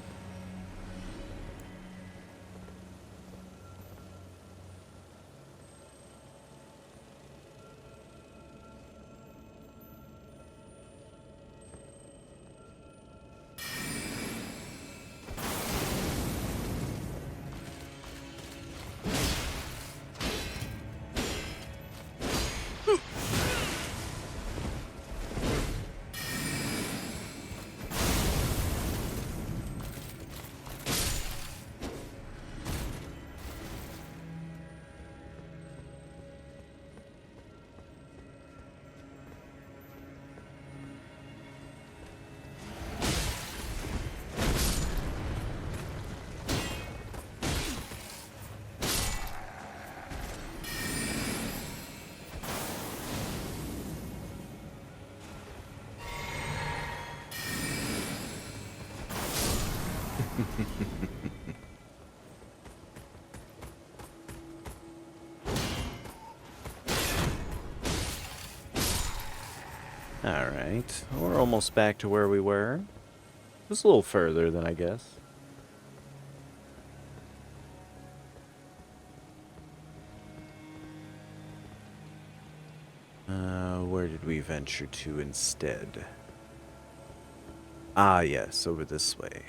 Alright, we're almost back to where we were. Just a little further than I guess. Where did we venture to instead? Ah, yes, over this way.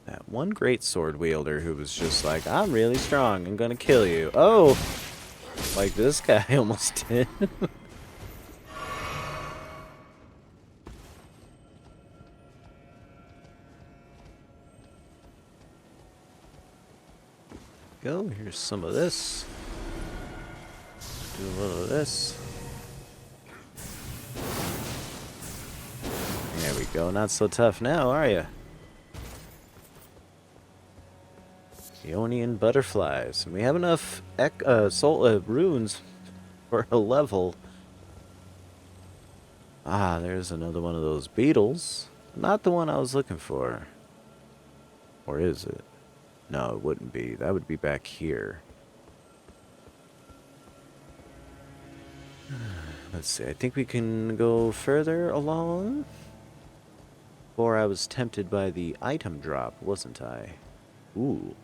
That one great sword wielder who was just like, I'm really strong, I'm gonna kill you. Oh! Like this guy almost did. Go, here's some of this. Do a little of this. There we go, not so tough now, are you? Ionian butterflies. And we have enough runes for a level. Ah, there's another one of those beetles. Not the one I was looking for. Or is it? No, it wouldn't be. That would be back here. Let's see. I think we can go further along. Before I was tempted by the item drop, wasn't I? Ooh.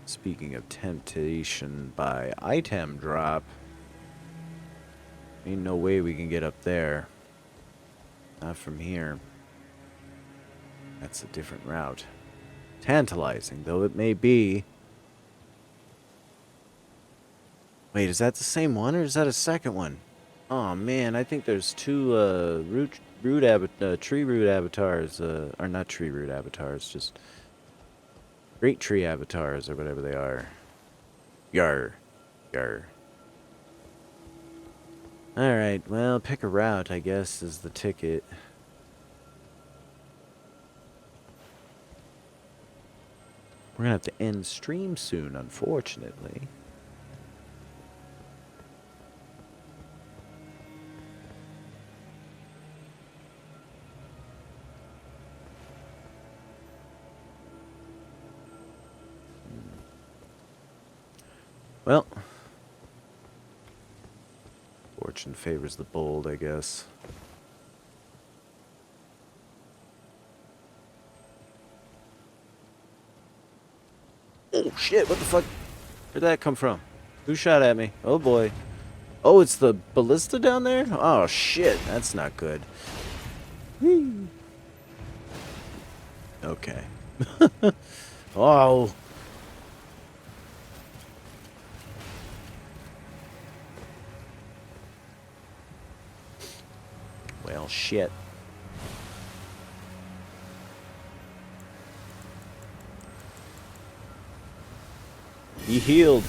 Speaking of temptation by item drop, ain't no way we can get up there. Not from here. That's a different route. Tantalizing, though it may be. Wait, is that the same one, or is that a second one? Oh man, I think there's two tree root avatars, or not tree root avatars, just great tree avatars or whatever they are. Yar, yar. All right, well, pick a route, I guess, is the ticket. We're gonna have to end stream soon, unfortunately. Well, fortune favors the bold, I guess. Oh shit, what the fuck? Where'd that come from? Who shot at me? Oh boy. Oh, it's the ballista down there? Oh shit, that's not good. Whee. Okay. Oh. Well, shit. He healed.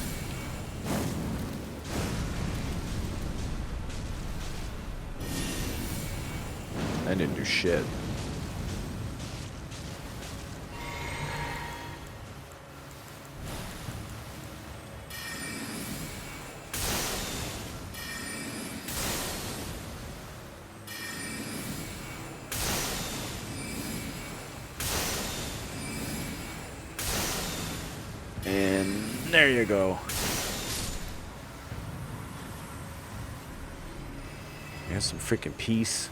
I didn't do shit. And there you go. Got some freaking peace.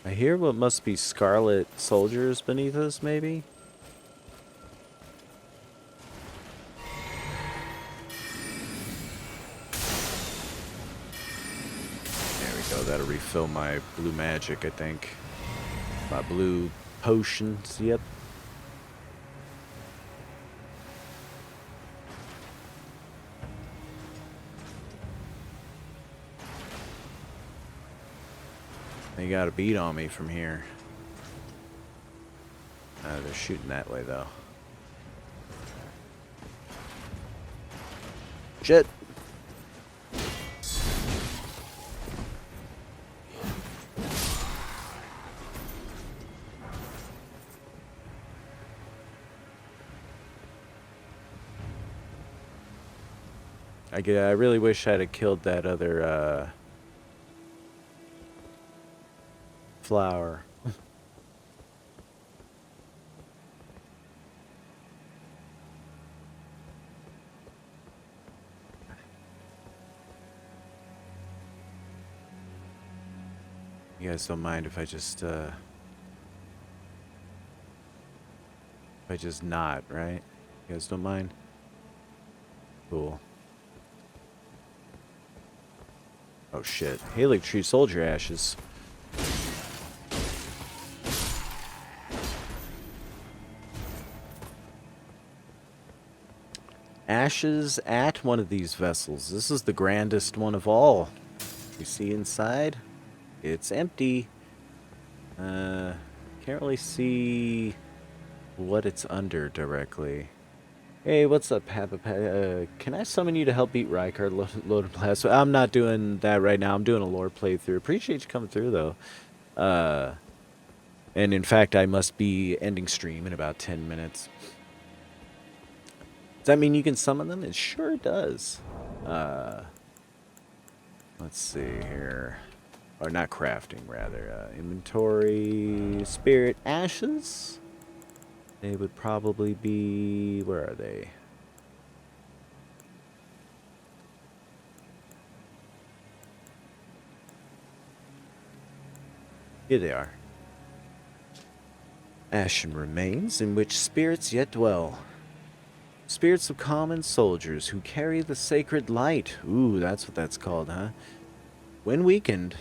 I hear what must be scarlet soldiers beneath us, maybe? There we go, that'll refill my blue magic, I think. My blue potions, yep. They got a beat on me from here. They're shooting that way, though. Shit! I really wish I'd have killed that other, flower. You guys don't mind if I just nod, right? You guys don't mind? Cool. Oh shit. Haligtree soldier ashes. Ashes at one of these vessels. This is the grandest one of all. You see inside? It's empty. Can't really see what it's under directly. Hey, what's up, Papa? Can I summon you to help beat Rykard Loaded Blast? I'm not doing that right now. I'm doing a lore playthrough. Appreciate you coming through, though. And in fact, I must be ending stream in about 10 minutes. Does that mean you can summon them? It sure does. Let's see here. Or not crafting, rather. Inventory, spirit, ashes. They would probably be... Where are they? Here they are. Ashen remains in which spirits yet dwell. Spirits of common soldiers who carry the sacred light. Ooh, that's what that's called, huh? When weakened,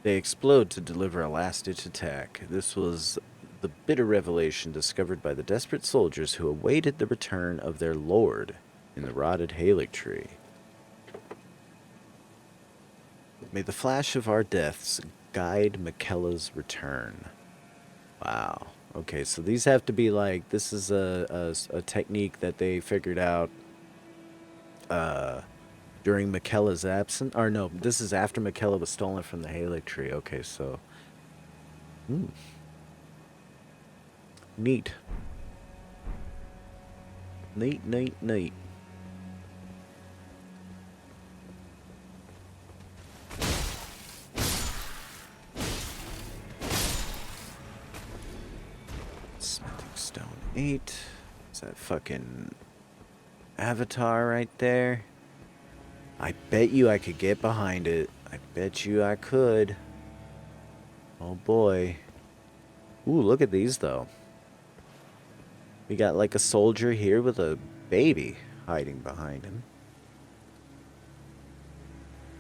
they explode to deliver a last-ditch attack. This was the bitter revelation discovered by the desperate soldiers who awaited the return of their lord in the rotted Haligtree. May the flash of our deaths guide Michaela's return. Wow. Okay, so these have to be like, this is a technique that they figured out during Michaela's absence. Or no, this is after Michaela was stolen from the Haligtree. Okay, so... Neat. Neat, neat, neat. Smithing Stone 8. Is that fucking Avatar right there? I bet you I could get behind it. I bet you I could. Oh boy. Ooh, look at these though. We got like a soldier here with a baby hiding behind him.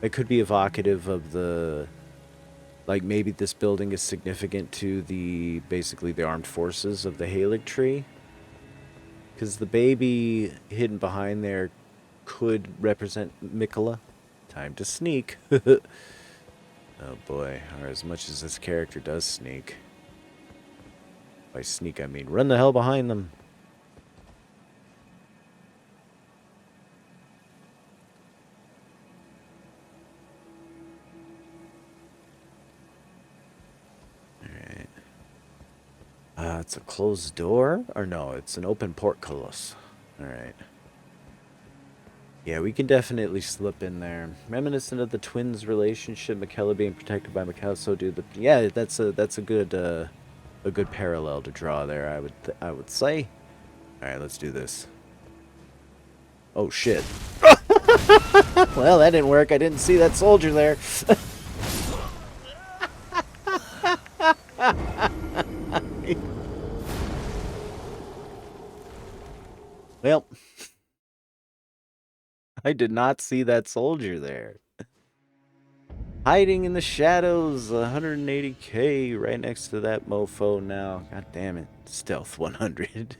It could be evocative of the... Like maybe this building is significant to the... basically the armed forces of the Haligtree. Because the baby hidden behind there could represent Mikola. Time to sneak. Oh boy, or as much as this character does sneak. By sneak I mean run the hell behind them. Alright. It's a closed door? Or no, it's an open portcullis. Alright. Yeah, we can definitely slip in there. Reminiscent of the twins' relationship, Michaela being protected by Mikhail, so do the... Yeah, that's a good parallel to draw there, I would say. Alright, let's do this. Oh, shit. Well, that didn't work. I didn't see that soldier there. Well, I did not see that soldier there. Hiding in the shadows, 180k right next to that mofo now. God damn it. Stealth 100.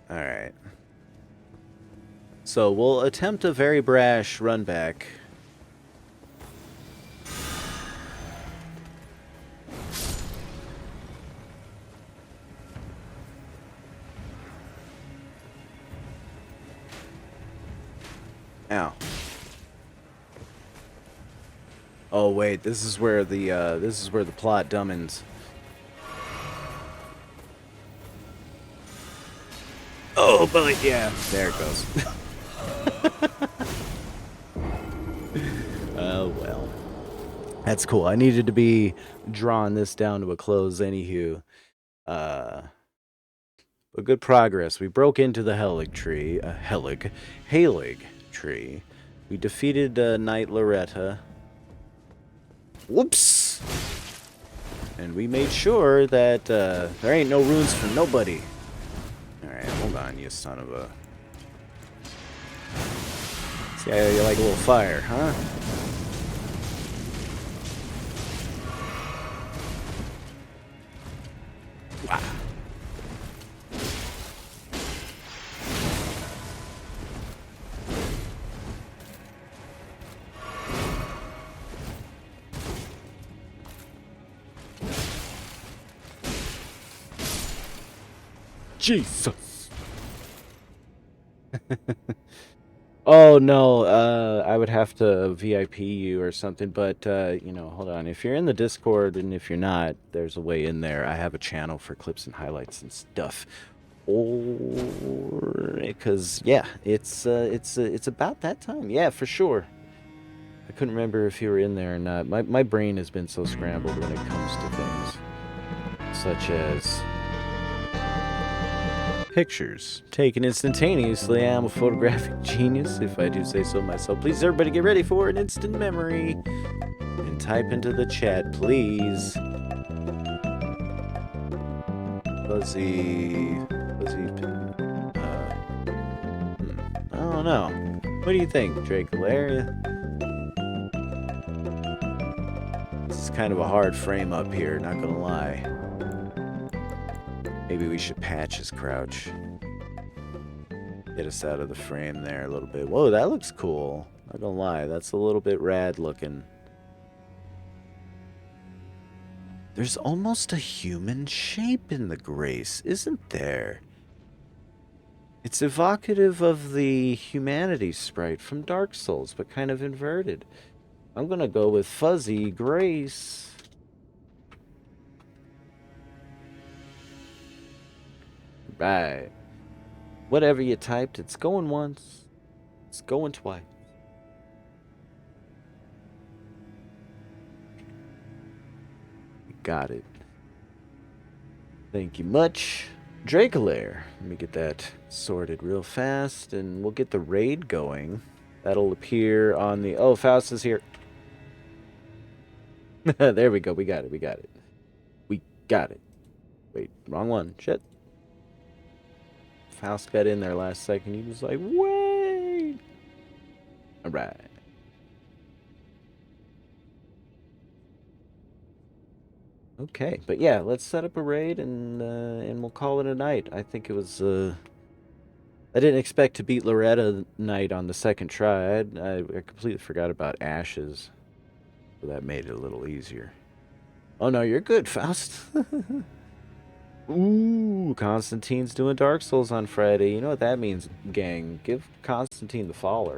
Alright. So we'll attempt a very brash run back. Ow. Oh wait, this is where the plot dumbens. Oh, but yeah, there it goes. Oh well, that's cool. I needed to be drawing this down to a close, anywho. But good progress. We broke into the Haligtree, Haligtree. We defeated Knight Loretta. Whoops! And we made sure that there ain't no runes for nobody. Alright, hold on, you son of a... See how you like a little fire, huh? Wow. Jesus. Oh no, I would have to VIP you or something, but you know, hold on. If you're in the Discord and if you're not, there's a way in there. I have a channel for clips and highlights and stuff. Or because yeah, it's about that time. Yeah, for sure. I couldn't remember if you were in there or not. My brain has been so scrambled when it comes to things such as pictures taken instantaneously. I'm a photographic genius, if I do say so myself. Please, everybody, get ready for an instant memory and type into the chat, please. Fuzzy, fuzzy. I don't know. What do you think, Drake Valeria? This is kind of a hard frame up here, not gonna lie. Maybe we should patch his crouch. Get us out of the frame there a little bit. Whoa, that looks cool. Not gonna lie, that's a little bit rad looking. There's almost a human shape in the Grace, isn't there? It's evocative of the humanity sprite from Dark Souls, but kind of inverted. I'm gonna go with Fuzzy Grace. Right. Whatever you typed, it's going once. It's going twice. Got it. Thank you much. Dracolair. Let me get that sorted real fast, and we'll get the raid going. That'll appear on the... Oh, Faust is here. There we go. We got it. We got it. We got it. Wait, wrong one. Shit. Faust got in there last second. He was like, wait. All right. Okay, but yeah, let's set up a raid and we'll call it a night. I think it was I didn't expect to beat Loretta Knight on the second try. I completely forgot about Ashes, so that made it a little easier. Oh no, you're good, Faust. Ooh, Constantine's doing Dark Souls on Friday. You know what that means, gang? Give Constantine the follower.